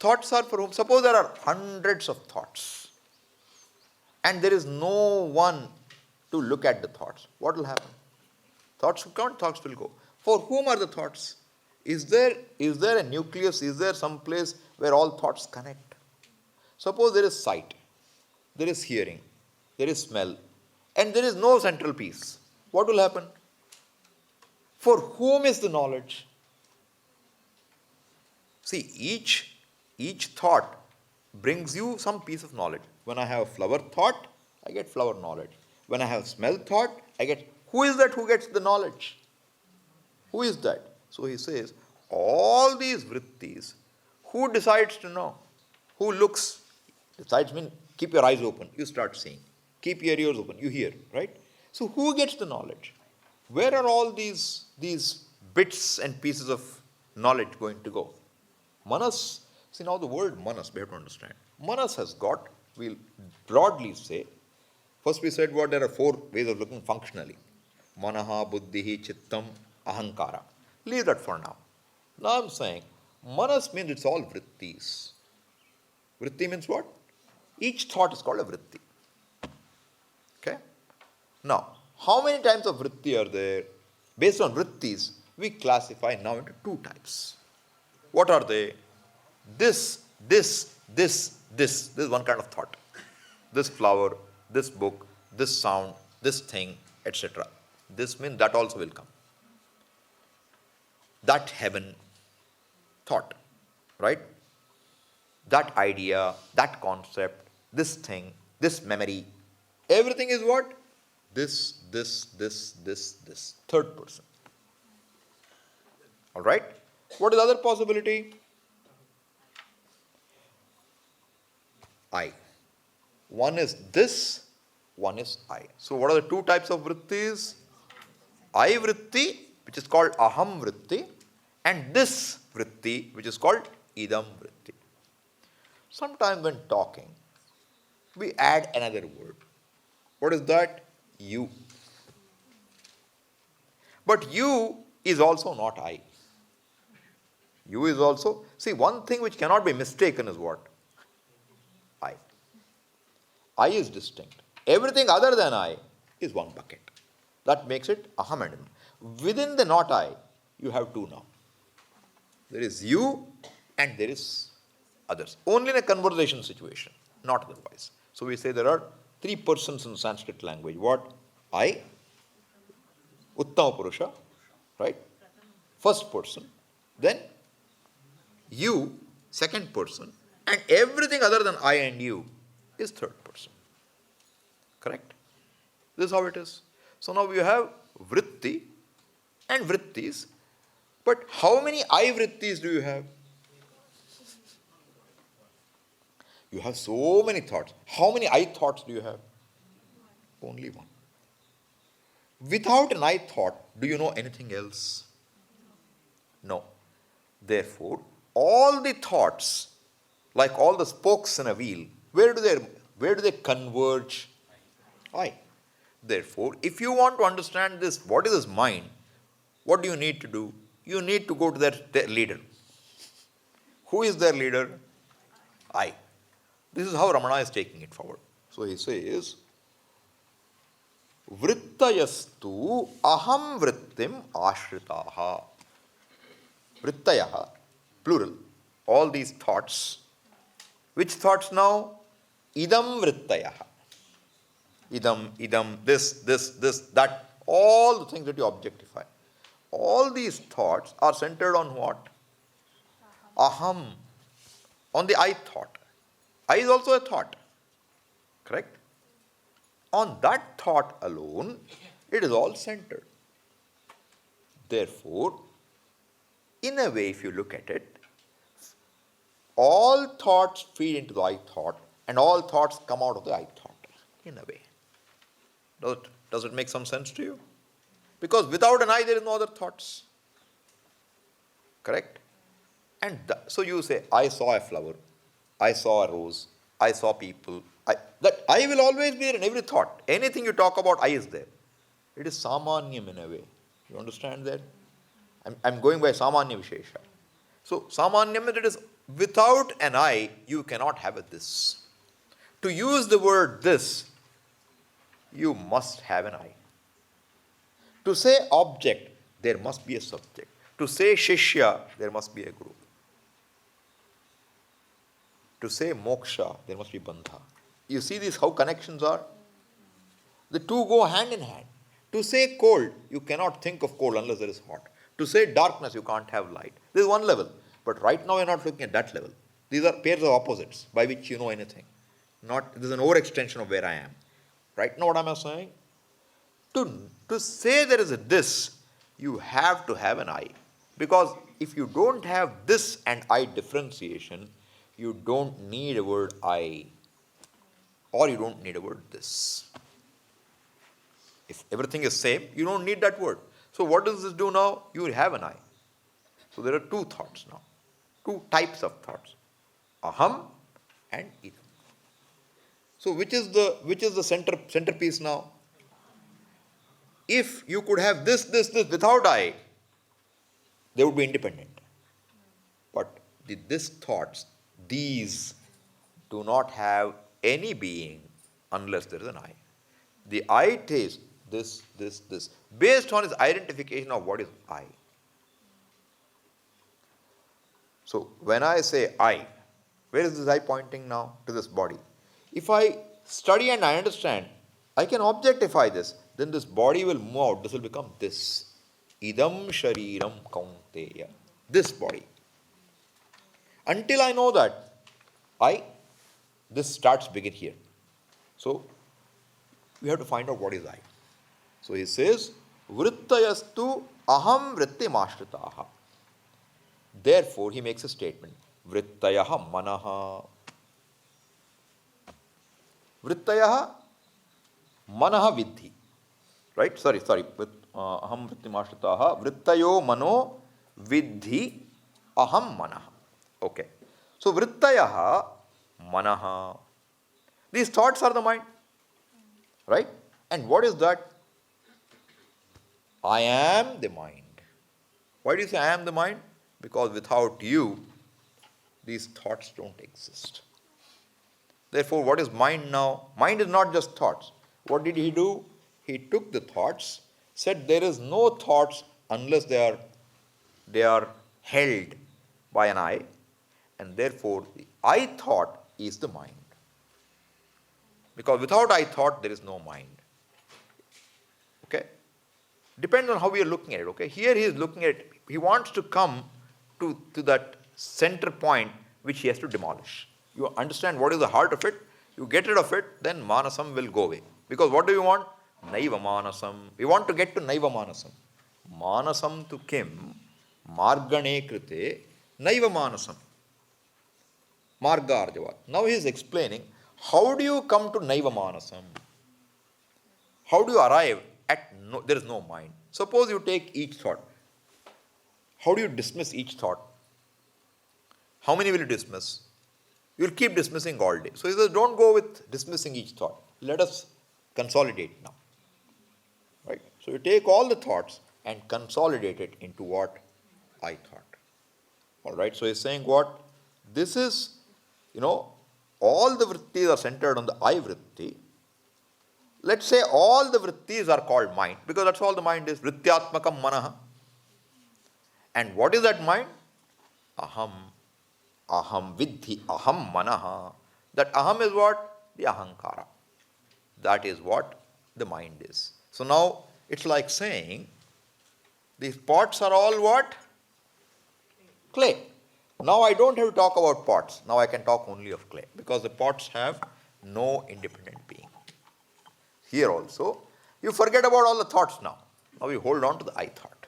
S1: Thoughts are for whom? Suppose there are hundreds of thoughts and there is no one to look at the thoughts. What will happen? Thoughts will come, thoughts will go. For whom are the thoughts? Is there a nucleus? Is there some place where all thoughts connect? Suppose there is sight, there is hearing, there is smell, and there is no central piece. What will happen? For whom is the knowledge? See, each thought brings you some piece of knowledge. When I have flower thought, I get flower knowledge. When I have smell thought, I get Who is that who gets the knowledge? Who is that? So he says, all these vrittis, who decides to know? Who looks? Decides means keep your eyes open, you start seeing. Keep your ears open, you hear, right? So who gets the knowledge? Where are all these bits and pieces of knowledge going to go? Manas, see now the word manas, we have to understand. Manas has got, we'll broadly say, first we said what there are 4 ways of looking functionally. Manaha, buddhihi, chittam, ahankara. Leave that for now. Now I'm saying, manas means it's all vrittis. Vritti means what? Each thought is called a vritti. Okay? Now, how many types of vritti are there? Based on vrittis, we classify now into 2 types. What are they? This is one kind of thought. This flower, this book, this sound, this thing, etc. This means that also will come. That heaven, thought, right? That idea, that concept, this thing, this memory, everything is what? This. Third person. All right? What is the other possibility? I. One is this, one is I. So what are the 2 types of vrittis? I vritti, which is called aham vritti, and this vritti, which is called idam vritti. Sometimes when talking, we add another word. What is that? You. But you is also not I. You is also, see, one thing which cannot be mistaken is what? I. I is distinct. Everything other than I is one bucket. That makes it aham and idam. Within the not I, you have 2 now. There is you and there is others. Only in a conversation situation, not otherwise. So we say there are 3 persons in Sanskrit language. What? I, Uttama Purusha, right? First person. Then you, second person. And everything other than I and you is third person. Correct? This is how it is. So now you have vritti and vrittis. But how many I vrittis do you have? You have so many thoughts. How many I thoughts do you have? Only one. Without an I thought, do you know anything else? No. Therefore, all the thoughts, like all the spokes in a wheel, where do they converge? I. Therefore, if you want to understand this, what is this mind? What do you need to do? You need to go to their leader. Who is their leader? I. This is how Ramana is taking it forward. So he says, Vrittayastu aham vrittim ashritaha. Vrittayaha, plural, all these thoughts. Which thoughts now? Idam vrittayaha. Idam, this, that, all the things that you objectify. All these thoughts are centered on what? Aham, on the I thought. I is also a thought. Correct? On that thought alone, it is all centered. Therefore, in a way, if you look at it, all thoughts feed into the I thought, and all thoughts come out of the I thought, in a way. Does it make some sense to you? Because without an I, there is no other thoughts. Correct? And so you say, I saw a flower, I saw a rose, I saw people. That I will always be there in every thought. Anything you talk about, I is there. It is samanyam in a way. You understand that? I'm going by samanya vishesha. So samanyam means it is without an I, you cannot have a this. To use the word this, you must have an I. To say object, there must be a subject. To say shishya, there must be a guru. To say moksha, there must be bandha. You see this, how connections are? The 2 go hand in hand. To say cold, you cannot think of cold unless there is hot. To say darkness, you can't have light. This is one level. But right now, we are not looking at that level. These are pairs of opposites by which you know anything. This is an overextension of where I am. Right now, what am I saying? To say there is a this, you have to have an I. Because if you don't have this and I differentiation, you don't need a word I, or you don't need a word this. If everything is same, you don't need that word. So what does this do now? You have an I. So there are two thoughts now, two types of thoughts, aham and idam. So which is the centerpiece now? If you could have this without I, they would be independent. But this thoughts, these do not have any being unless there is an I. The I takes this, based on his identification of what is I. So when I say I, where is this I pointing now? To this body. If I study and I understand, I can objectify this, then this body will move out. This will become this. Idam shariram kaunteya. This body. Until I know that, this starts begin here. So we have to find out what is I. So he says, vrittayastu aham vrittimashritaha. Therefore, he makes a statement. Vrittayaha manaha. Vrittayaha manaha vidhi. Right? Sorry. Aham vrittimashritaha. Vrittayo mano vidhi aham manaha. Okay. So, vrittayaha manaha. These thoughts are the mind. Right? And what is that? I am the mind. Why do you say I am the mind? Because without you, these thoughts don't exist. Therefore, what is mind now? Mind is not just thoughts. What did he do? He took the thoughts, said there is no thoughts unless they are held by an I, and therefore the I thought is the mind. Because without I thought, there is no mind. Okay? Depends on how we are looking at it. Okay? Here he is looking at it. He wants to come to that center point which he has to demolish. You understand what is the heart of it, you get rid of it, then manasam will go away. Because what do we want? Naiva manasam. We want to get to naiva manasam. Manasam tu kim, margane krite, naiva manasam. Marga arjavat. Now he is explaining, how do you come to naiva manasam? How do you arrive at there is no mind? Suppose you take each thought. How do you dismiss each thought? How many will you dismiss? You will keep dismissing all day. So he says, don't go with dismissing each thought. Let us consolidate now. Right? So you take all the thoughts and consolidate it into what? I thought. Alright, so he's saying what? This is, all the vrittis are centered on the I vritti. Let's say all the vrittis are called mind, because that's all the mind is. Vrityatmakam manaha. And what is that mind? Aham vidhi, aham manaha. That aham is what? The ahankara. That is what the mind is. So now it's like saying, these pots are all what? Clay. Now I don't have to talk about pots. Now I can talk only of clay, because the pots have no independent being. Here also, you forget about all the thoughts now. Now you hold on to the I thought.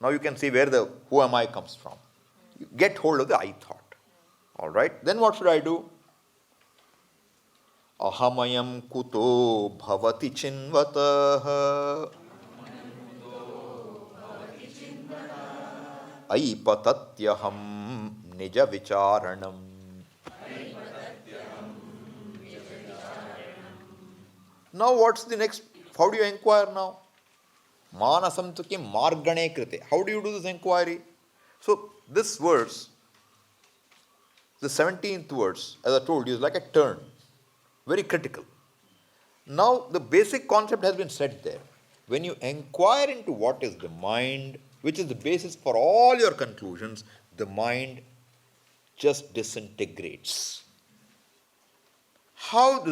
S1: Now you can see where the who am I comes from. You get hold of the I thought. Alright, then what should I do? Ahamayam kuto bhavati chinvataha aipatatyaham nija vicharanam. Now what's the next? How do you inquire now? Manasam tu kim margane krite. How do you do this inquiry? So this verse, the 17th verse, as I told you, is like a turn. Very critical. Now the basic concept has been said there. When you inquire into what is the mind, which is the basis for all your conclusions, the mind just disintegrates. How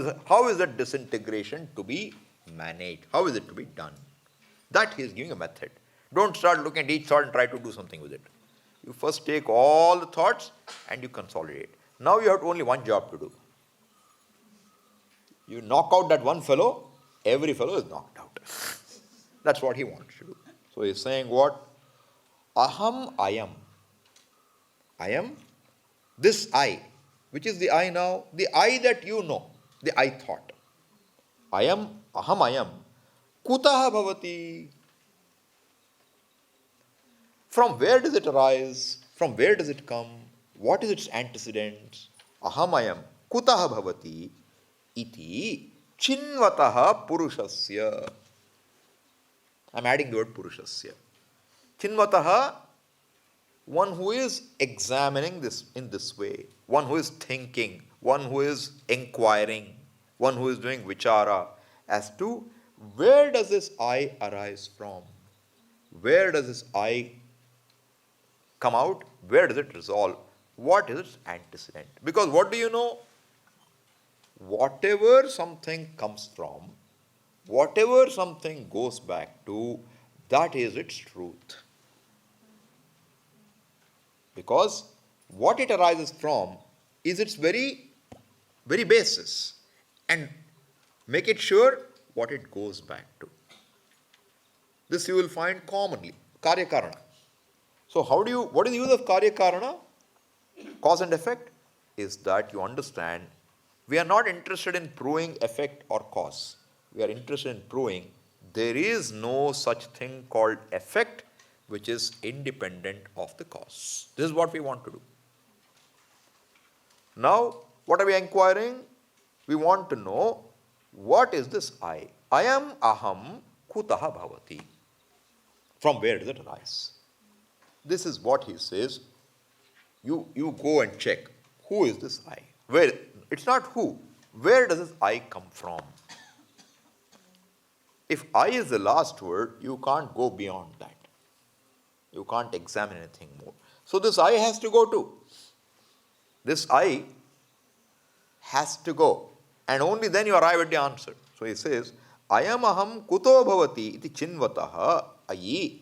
S1: is that disintegration to be managed? How is it to be done? That he is giving a method. Don't start looking at each thought and try to do something with it. You first take all the thoughts and you consolidate. Now you have only one job to do. You knock out that one fellow, every fellow is knocked out. That's what he wants to do. So he's saying what? Aham ayam. I am this I. Which is the I now? The I that you know. The I thought. Aham ayam. Kutaha bhavati. From where does it arise? From where does it come? What is its antecedents? Ahamayam kutaha bhavati iti chinvataha purushasya. I'm adding the word purushasya. Chinvataha, one who is examining this in this way, one who is thinking, one who is inquiring, one who is doing vichara as to where does this I arise from? Where does this I come out? Where does it resolve? What is its antecedent? Because what do you know? Whatever something comes from, whatever something goes back to, that is its truth. Because what it arises from is its very basis. And make it sure what it goes back to. This you will find commonly. Karya Karana. So what is the use of Karya Karana? Cause and effect is that you understand we are not interested in proving effect or cause. We are interested in proving there is no such thing called effect which is independent of the cause. This is what we want to do. Now, what are we inquiring? We want to know what is this I? I am aham kutaha bhavati. From where does it arise? This is what he says. You go and check. Who is this I? Where? It's not who. Where does this I come from? If I is the last word, you can't go beyond that. You can't examine anything more. So this I has to go too. This I has to go. And only then you arrive at the answer. So he says, Ayam aham kuto bhavati iti chinvataha ayi.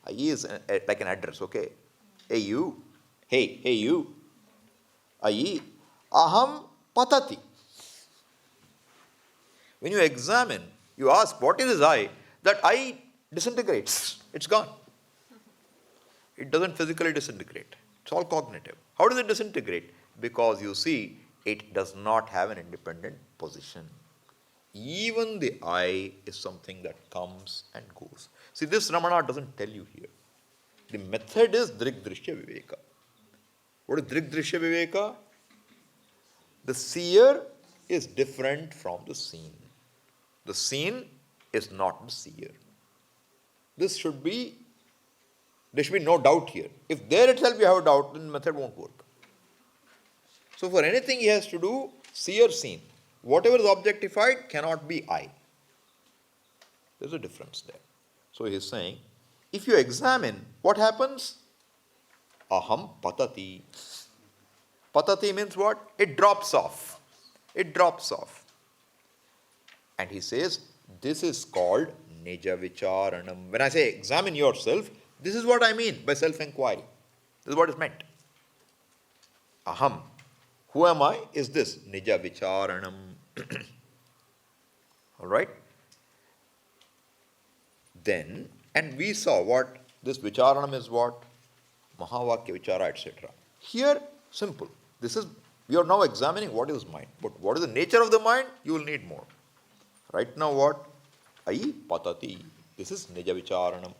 S1: Ayi is like an address, okay? Hey you. Hey you. Ayi. Aham patati. When you examine, you ask, what is this I? That I disintegrates. It's gone. It doesn't physically disintegrate. It's all cognitive. How does it disintegrate? Because you see, it does not have an independent position. Even the I is something that comes and goes. See, this Ramana doesn't tell you here. The method is Drigdrishya Viveka. What is Drigdrishya Viveka? The seer is different from the seen. The seen is not the seer. There should be no doubt here. If there itself you have a doubt, then the method won't work. So for anything he has to do, seer, seen. Whatever is objectified cannot be I. There's a difference there. So he is saying, if you examine, what happens? Aham patati. Patati means what? It drops off. It drops off. And he says, this is called Nija Vicharanam. When I say examine yourself, this is what I mean by self-inquiry. This is what is meant. Aham. Who am I? Is this Nija Vicharanam. Alright? Then, and we saw what this Vicharanam is what? Mahavakya Vichara, etc. Here, simple. We are now examining what is mind. But what is the nature of the mind? You will need more. Right now what? Ayi patati. This is Nija Vicharanam.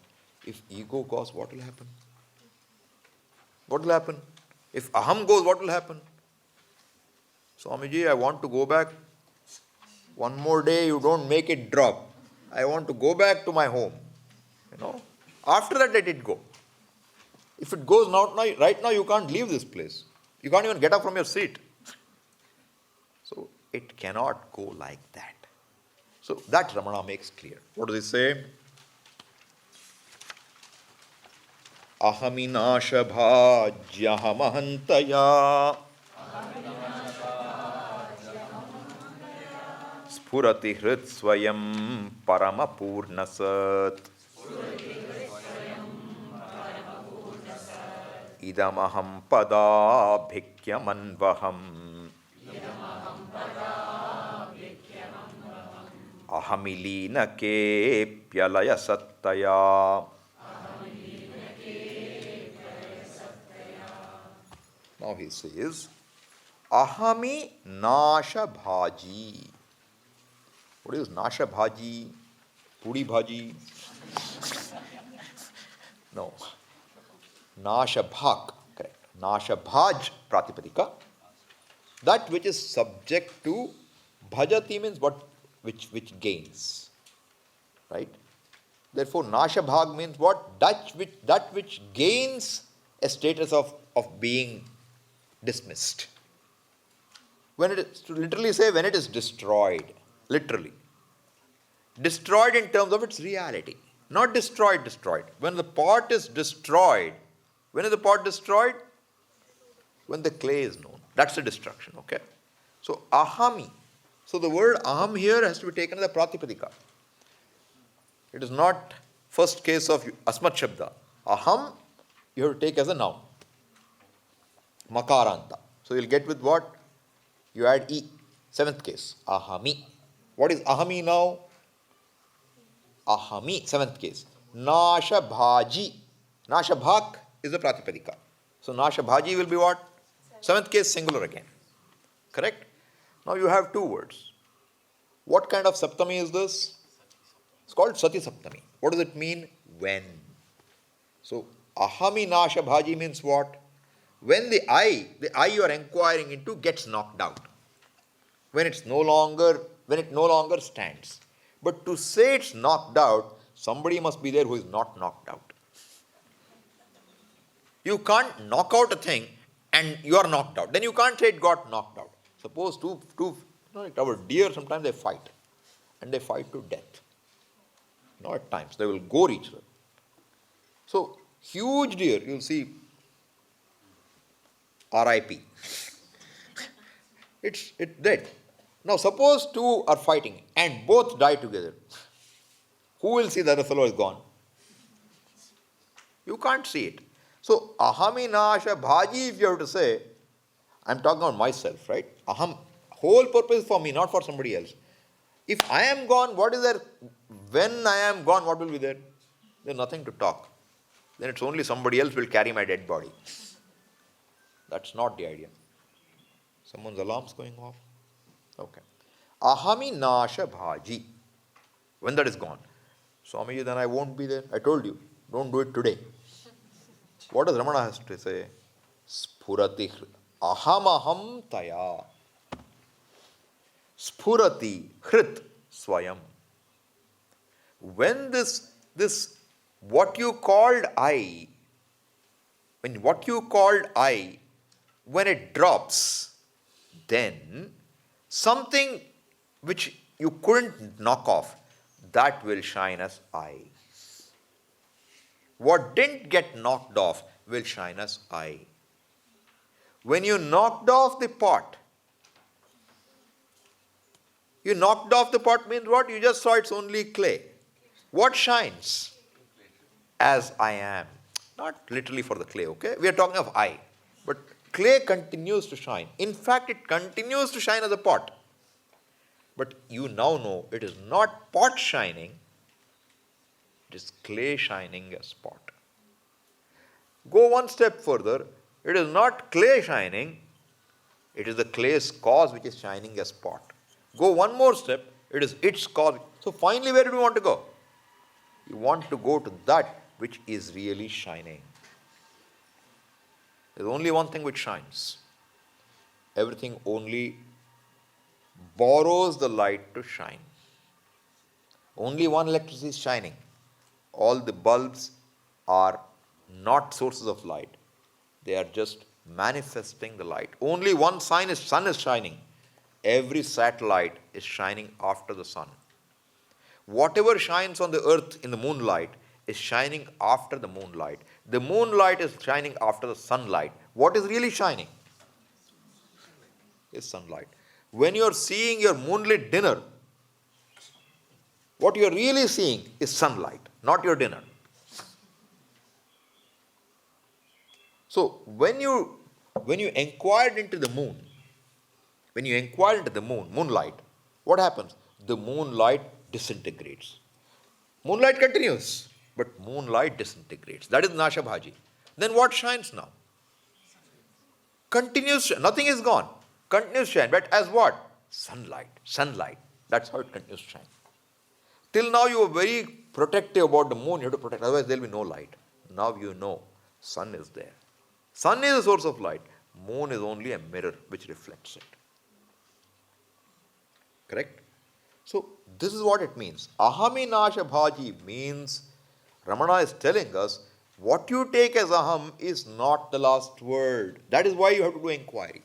S1: If ego goes, what will happen? What will happen? If aham goes, what will happen? Swamiji, I want to go back. One more day, you don't make it drop. I want to go back to my home. After that, let it go. If it goes not now, right now, you can't leave this place. You can't even get up from your seat. So it cannot go like that. So that Ramana makes clear. What does he say? Ahaminasha bhajyahamahantaya Spurati hrit swayam paramapurnasat Idamaham pada bhikkyamanvaham ahamilina ke pyalaya sattaya. Now he says, ahami nasha bhaji. What is nasha bhaji? Puri bhaji? No. Nasha bhak, correct. Nasha bhaj pratipadika. That which is subject to bhajati means what which gains. Right? Therefore, nasha bhag means what? That which gains a status of being dismissed. When it is, to literally say, when it is destroyed, literally. Destroyed in terms of its reality. Not destroyed. When the pot is destroyed, when is the pot destroyed? When the clay is known. That's the destruction, okay? So, ahami. So, the word aham here has to be taken as a pratipadika. It is not first case of asmat shabda. Aham, you have to take as a noun. Makaranta. So, you'll get with what? You add e. Seventh case. Ahami. What is ahami now? Ahami, seventh case. Nasha bhaji. Nasha bhak is the pratipadika. So nasha bhaji will be what? Seventh case, singular again. Correct? Now you have two words. What kind of saptami is this? It's called sati saptami. What does it mean? When. So ahami nasha bhaji means what? When the I you are inquiring into gets knocked out. When it no longer stands. But to say it's knocked out, somebody must be there who is not knocked out. You can't knock out a thing and you are knocked out. Then you can't say it got knocked out. Suppose like our deer, sometimes they fight. And they fight to death. At times. They will gore each other. So, huge deer, you'll see RIP. It's dead. Now, suppose two are fighting and both die together. Who will see that the fellow is gone? You can't see it. So, ahami nasha bhaji, if you have to say, I'm talking about myself, right? Aham, whole purpose for me, not for somebody else. If I am gone, what is there? When I am gone, what will be there? There's nothing to talk. Then it's only somebody else will carry my dead body. That's not the idea. Someone's alarm's going off. Okay. Ahami nasha bhaji. When that is gone. Swamiji, then I won't be there. I told you, don't do it today. What does Ramana has to say? Spurati ahamaham taya. Spurati hrit swayam. When this what you called I, when it drops, then something which you couldn't knock off, that will shine as I. What didn't get knocked off will shine as I. When you knocked off the pot, means what? You just saw it's only clay. What shines? As I am. Not literally for the clay, okay? We are talking of I. But clay continues to shine. In fact, it continues to shine as a pot. But you now know it is not pot shining, it is clay shining as pot. Go one step further, it is not clay shining, it is the clay's cause which is shining as pot. Go one more step, it is its cause. So finally, where do we want to go? You want to go to that which is really shining. There is only one thing which shines. Everything only borrows the light to shine. Only one electricity is shining. All the bulbs are not sources of light. They are just manifesting the light. Only one sun is shining. Every satellite is shining after the sun. Whatever shines on the earth in the moonlight is shining after the moonlight. The moonlight is shining after the sunlight. What is really shining? Is sunlight. When you are seeing your moonlit dinner, what you are really seeing is sunlight, not your dinner. So when you inquired into the moon, moonlight, what happens? The moonlight disintegrates. Moonlight continues, but moonlight disintegrates. That is Nashabhaji. Then what shines now? Continuous, nothing is gone. Continuous shine, but as what? Sunlight. Sunlight. That's how it continues to shine. Till now you were very protective about the moon, you have to protect, otherwise there will be no light. Now you know, sun is there. Sun is the source of light. Moon is only a mirror which reflects it. Correct? So this is what it means. Ahami Nashabhaji means, Ramana is telling us, what you take as aham is not the last word. That is why you have to do inquiry.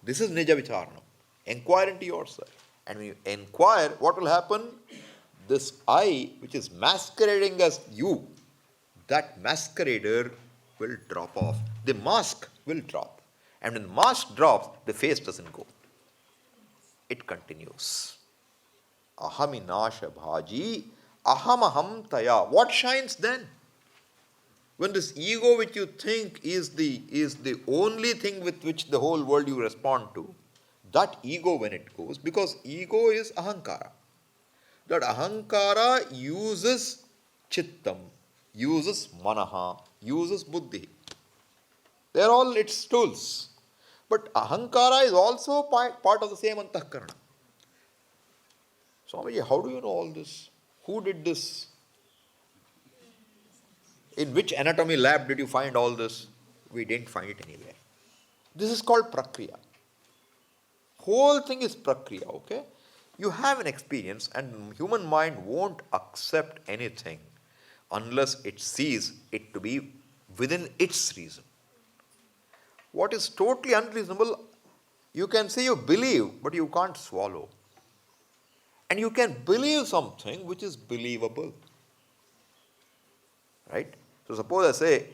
S1: This is Nija Vicharana. Inquire into yourself. And when you inquire, what will happen? This I, which is masquerading as you, that masquerader will drop off. The mask will drop. And when the mask drops, the face doesn't go. It continues. Ahami Nashabhaji, aham taya. What shines then? When this ego which you think is the only thing with which the whole world you respond to, that ego when it goes, because ego is ahankara. That ahankara uses chittam, uses manaha, uses buddhi. They are all its tools. But ahankara is also part of the same antahkarana. Swamiji, how do you know all this? Who did this? In which anatomy lab did you find all this? We didn't find it anywhere. This is called prakriya. Whole thing is prakriya, okay? You have an experience and human mind won't accept anything unless it sees it to be within its reason. What is totally unreasonable, you can say you believe, but you can't swallow. And you can believe something which is believable. Right? So suppose I say,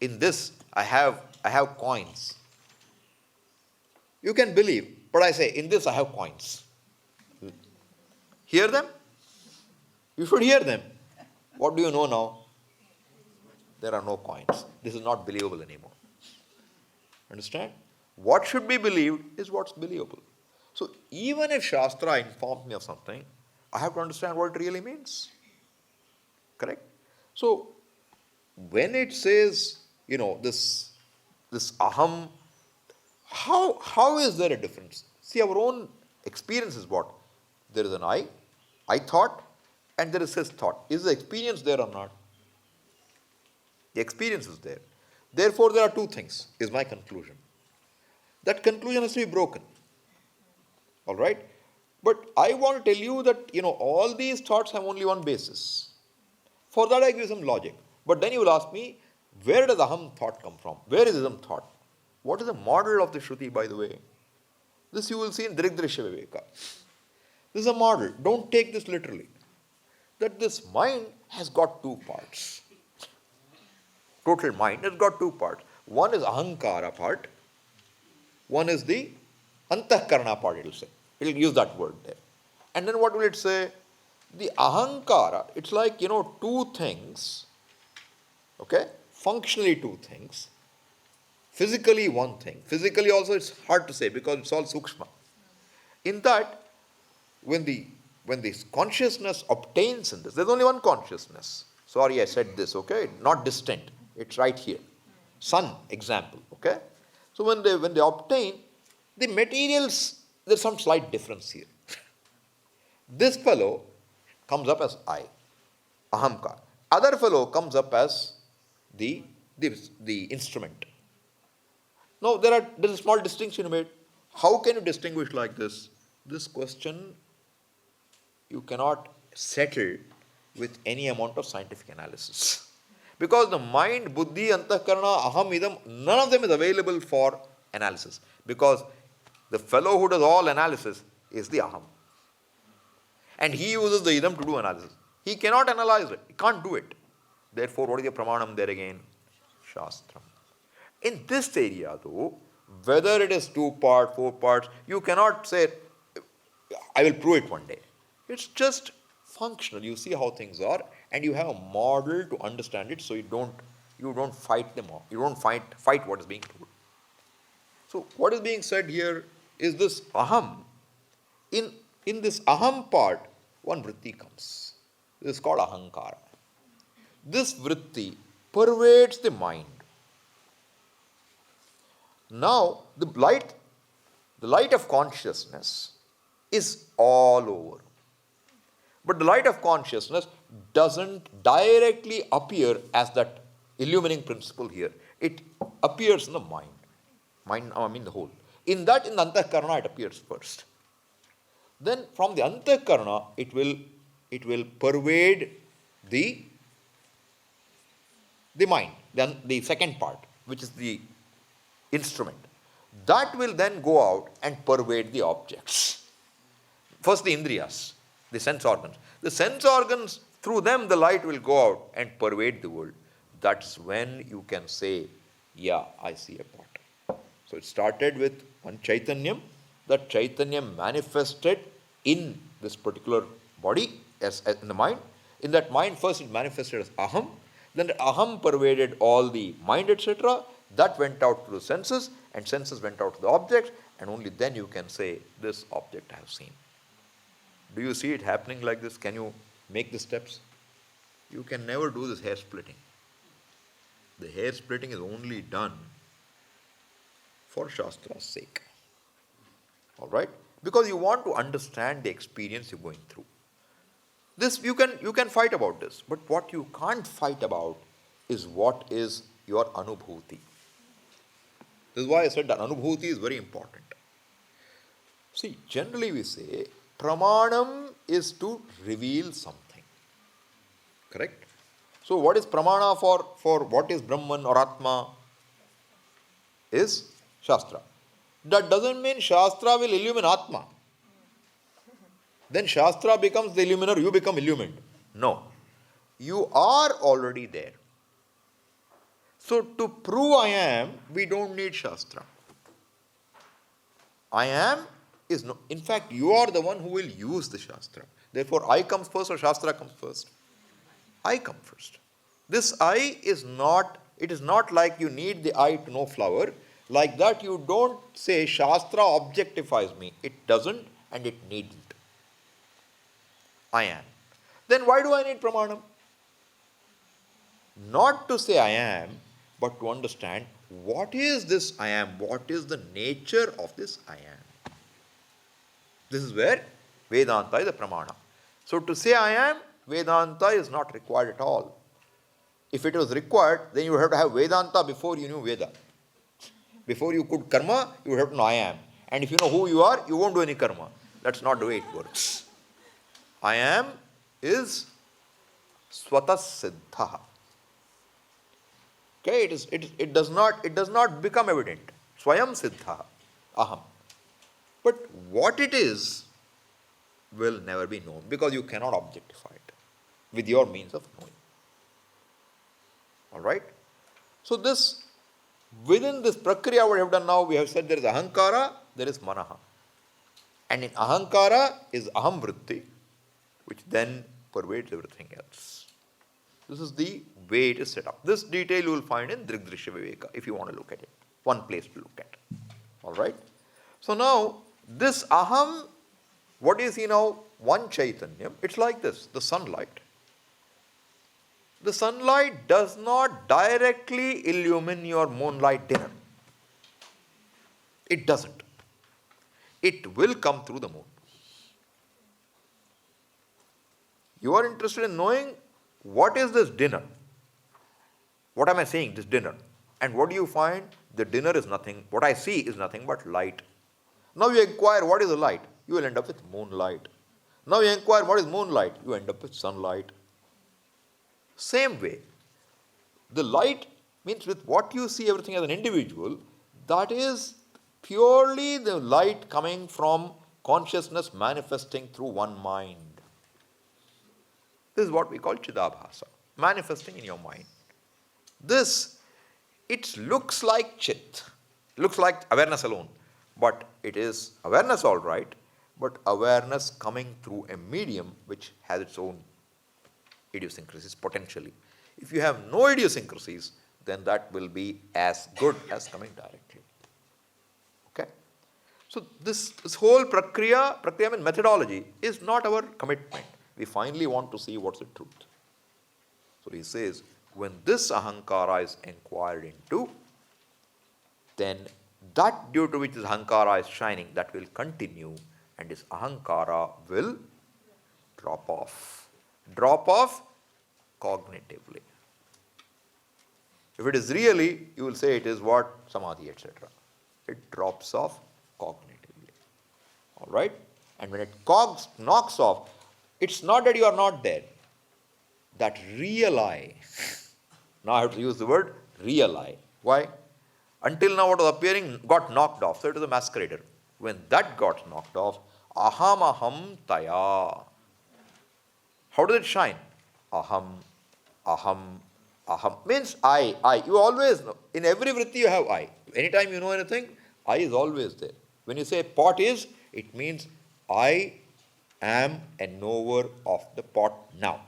S1: in this I have coins. You can believe, but I say, in this I have coins. Hear them? You should hear them. What do you know now? There are no coins. This is not believable anymore. Understand? What should be believed is what's believable. So even if Shastra informs me of something, I have to understand what it really means. Correct? So when it says, this aham, how is there a difference? See, our own experience is what? There is an I thought, and there is his thought. Is the experience there or not? The experience is there. Therefore, there are two things, is my conclusion. That conclusion has to be broken. All right? But I want to tell you that, all these thoughts have only one basis. For that, I give some logic. But then you will ask me, where does aham thought come from? Where is aham thought? What is the model of the Shruti, by the way? This you will see in Dirigdrishya Viveka. This is a model. Don't take this literally. That this mind has got two parts. Total mind has got two parts. One is ahankara part. One is the antahkarana part, it will say. It will use that word there. And then what will it say? The ahankara, it's like, two things. Okay? Functionally two things. Physically one thing. Physically also it's hard to say because it's all sukshma. In that, when this consciousness obtains in this, there's only one consciousness. Sorry, I said this, okay? Not distant. It's right here. Sun, example, okay? So when they obtain, the materials, there's some slight difference here. This fellow comes up as I, ahamkar. Other fellow comes up as the instrument. Now, there's a small distinction made. How can you distinguish like this? This question you cannot settle with any amount of scientific analysis. Because the mind, buddhi, antahkarana, aham, idam, none of them is available for analysis. Because the fellow who does all analysis is the aham. And he uses the idam to do analysis. He cannot analyze it. He can't do it. Therefore, what is the pramanam there again? Shastram. In this area though, whether it is 2 parts, 4 parts, you cannot say, I will prove it one day. It's just functional. You see how things are and you have a model to understand it so you don't fight them off. You don't fight what is being told. So what is being said here is this aham. In this aham part, one vritti comes. This is called ahankara. This vritti pervades the mind. Now, the light of consciousness is all over. But the light of consciousness doesn't directly appear as that illumining principle here. It appears in the mind. The whole. In the antahkarana it appears first. Then from the antahkarana it will pervade the mind, the second part, which is the instrument. That will then go out and pervade the objects. First the indriyas, the sense organs. The sense organs, through them the light will go out and pervade the world. That's when you can say, yeah, I see a pot. So it started with one Chaitanyam. That Chaitanyam manifested in this particular body, as in the mind. In that mind, first it manifested as aham. Then the aham pervaded all the mind, etc. That went out to the senses, and senses went out to the objects, and only then you can say, this object I have seen. Do you see it happening like this? Can you make the steps? You can never do this hair splitting. The hair splitting is only done for Shastra's sake. Alright? Because you want to understand the experience you're going through. This you can fight about this, but what you can't fight about is what is your anubhuti. This is why I said that anubhuti is very important. See, generally we say pramanam is to reveal something. Correct? So what is pramana for what is Brahman or Atma? Is Shastra. That doesn't mean Shastra will illumine Atma. Then Shastra becomes the illuminer, you become illumined. No. You are already there. So to prove I am, we don't need Shastra. I am is no. In fact, you are the one who will use the Shastra. Therefore, I comes first or Shastra comes first? I come first. This I is not, it is not like you need the eye to know flower. Like that, you don't say Shastra objectifies me. It doesn't and it needn't. I am. Then why do I need pramanam? Not to say I am, but to understand what is this I am, what is the nature of this I am. This is where Vedanta is the pramana. So to say I am, Vedanta is not required at all. If it was required, then you would have to have Vedanta before you knew Veda. Before you could karma, you would have to know I am. And if you know who you are, you won't do any karma. That's not the way it works. I am is swata siddha. Okay, it does not become evident. Swayam siddha, aham. But what it is will never be known because you cannot objectify it with your means of knowing. Alright? So this, within this prakriya what we have done now, we have said there is ahankara, there is manaha. And in ahankara is aham vritti, which then pervades everything else. This is the way it is set up. This detail you will find in Drigdrishya Viveka if you want to look at it. One place to look at. Alright? So now, this aham, what do you see now? One Chaitanyam, it's like this, the sunlight. The sunlight does not directly illumine your moonlight dinner. It doesn't. It will come through the moon. You are interested in knowing what is this dinner? What am I saying, this dinner? And what do you find? The dinner is nothing, what I see is nothing but light. Now you inquire what is the light? You will end up with moonlight. Now you inquire what is moonlight? You end up with sunlight. Same way, the light means with what you see everything as an individual, that is purely the light coming from consciousness manifesting through one mind. This is what we call Chidabhasa, manifesting in your mind. This, it looks like Chit, looks like awareness alone, but it is awareness all right, but awareness coming through a medium which has its own idiosyncrasies potentially. If you have no idiosyncrasies, then that will be as good as coming directly. Okay? So this whole prakriya means methodology, is not our commitment. we finally want to see what's the truth. So he says, when this ahankara is inquired into, then that due to which this ahankara is shining, that will continue, and this ahankara will drop off. Drop off cognitively. If it is really, you will say it is what? Samadhi, etc. It drops off cognitively. All right? And when it knocks off, it's not that you are not there. That real I. Now I have to use the word real I. Why? Until now what was appearing got knocked off. So it is a masquerader. When that got knocked off, aham aham taya. How does it shine? Aham, aham, aham. Means I. You always know. In every vritti you have I. Anytime you know anything, I is always there. When you say pot is, it means I am a knower of the pot now.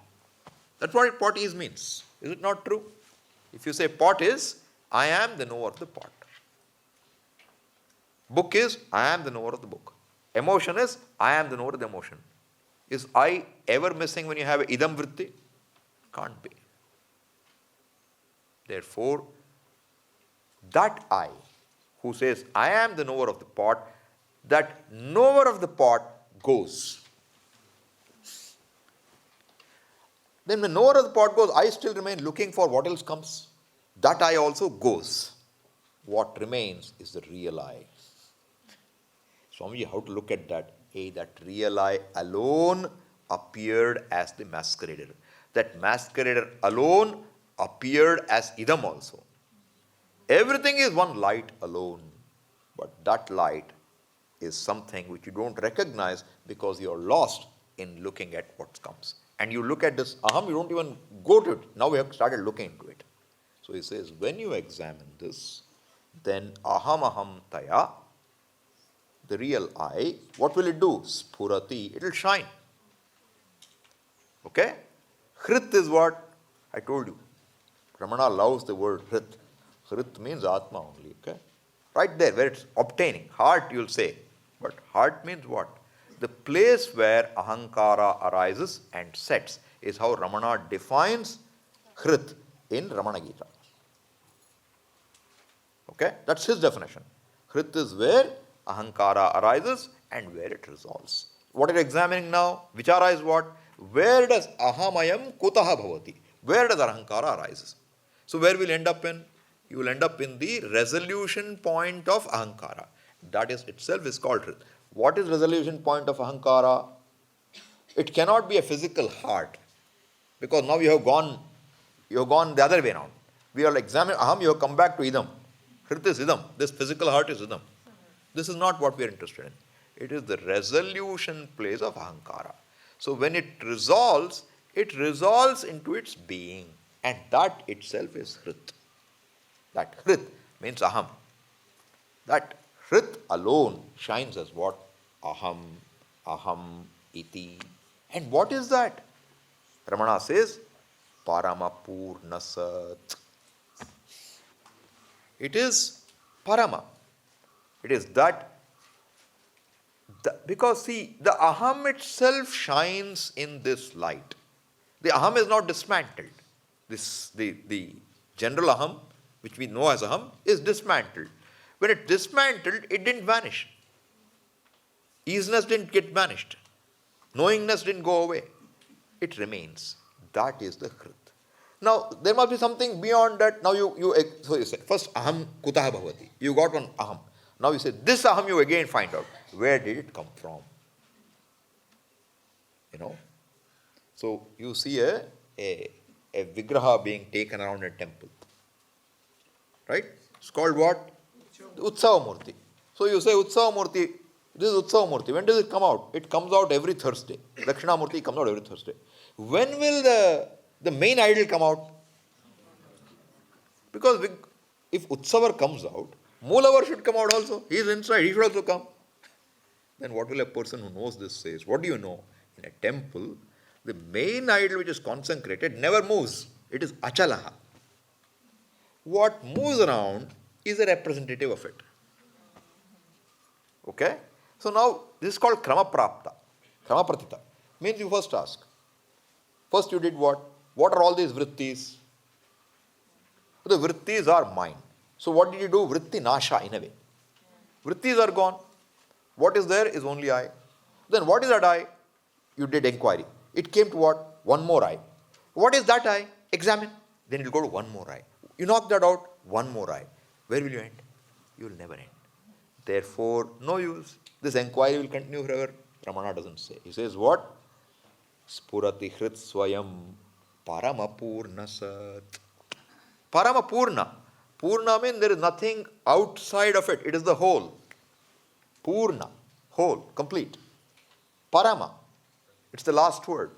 S1: That's what pot is means. Is it not true? If you say pot is, I am the knower of the pot. Book is, I am the knower of the book. Emotion is, I am the knower of the emotion. Is I ever missing when you have idam vritti? Can't be. Therefore, that I, who says, I am the knower of the pot, that knower of the pot goes. Then when knower of the pot goes, I still remain looking for what else comes. That I also goes. What remains is the real I. Swamiji, how to look at that? That real I alone appeared as the masquerader. That masquerader alone appeared as idam also. Everything is one light alone. But that light is something which you don't recognize because you're lost in looking at what comes. And you look at this aham, you don't even go to it. Now we have started looking into it. So he says, when you examine this, then aham aham taya, the real I, what will it do? Spurati, it will shine. Okay? Hrit is what? I told you. Ramana loves the word hrit. Hrit means atma only. Okay? Right there, where it's obtaining. Heart, you'll say. But heart means what? The place where ahankara arises and sets is how Ramana defines hrit in Ramana Gita. Okay? That's his definition. Hrit is where ahankara arises and where it resolves. What are you examining now? Vichara is what? Where does ahamayam kutaha bhavati? Where does ahankara arises? So where will you end up in? You will end up in the resolution point of ahankara. That is itself is called hrit. What is resolution point of ahankara? It cannot be a physical heart. Because now you have gone the other way around. We are examining aham, you have come back to idam. Hrit is idam. This physical heart is idam. This is not what we are interested in. It is the resolution place of ahankara. So when it resolves into its being. And that itself is hrit. That hrit means aham. That hrit alone shines as what? Aham, aham, iti. And what is that? Ramana says, Paramapurnasat. It is Parama. It is that. Because see, the aham itself shines in this light. The aham is not dismantled. The general aham, which we know as aham, is dismantled. When it dismantled, it didn't vanish. Easiness didn't get vanished. Knowingness didn't go away. It remains. That is the hrit. Now, there must be something beyond that. Now so you say, first aham kutaha bhavati. You got one aham. Now you say, this aham you again find out. Where did it come from? So you see a vigraha being taken around a temple. Right? It's called what? The Utsava Murti. So you say Utsava Murti, this is Utsava Murti. When does it come out? It comes out every Thursday. Dakshina Murti comes out every Thursday. When will the main idol come out? Because if Utsavar comes out, Moolavar should come out also. He is inside, he should also come. Then what will a person who knows this says? What do you know? In a temple, the main idol which is consecrated never moves. It is achalaha. What moves around is a representative of it. Okay? So now, this is called krama prapta. Krama pratita. Means you first ask, First you did what? What are all these vrittis? The vrittis are mind. So what did you do? Vritti nasha in a way. Vrittis are gone. What is there is only I. Then what is that I? You did inquiry. It came to what? One more I. What is that I? Examine. Then it will go to one more I. You knock that out, one more I. Where will you end? You will never end. Therefore, no use. This inquiry will continue forever. Ramana doesn't say. He says what? Spurati hrit swayam paramapurna sat. Paramapurna. Purna means there is nothing outside of it. It is the whole. Purna. Whole. Complete. Parama. It's the last word.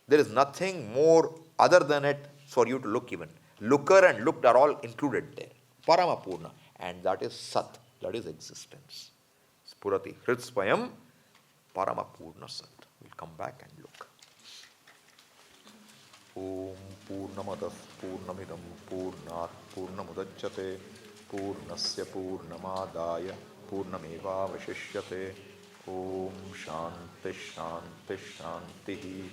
S1: There is nothing more other than it for you to look even. Looker and looked are all included there. Paramapurna. And that is Sat. That is existence. Spurati Hritspayam Paramapurna Sat. We'll come back and look. Om Purnamadah Purnamidam Purnat Purnamudachyate Purnasya Purnamadaya Purnameva Vashishyate. Om Shanti Shanti Shanti.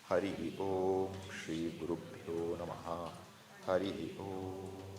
S1: Hari Om Shri Gurubhyo Namaha. Hari Om.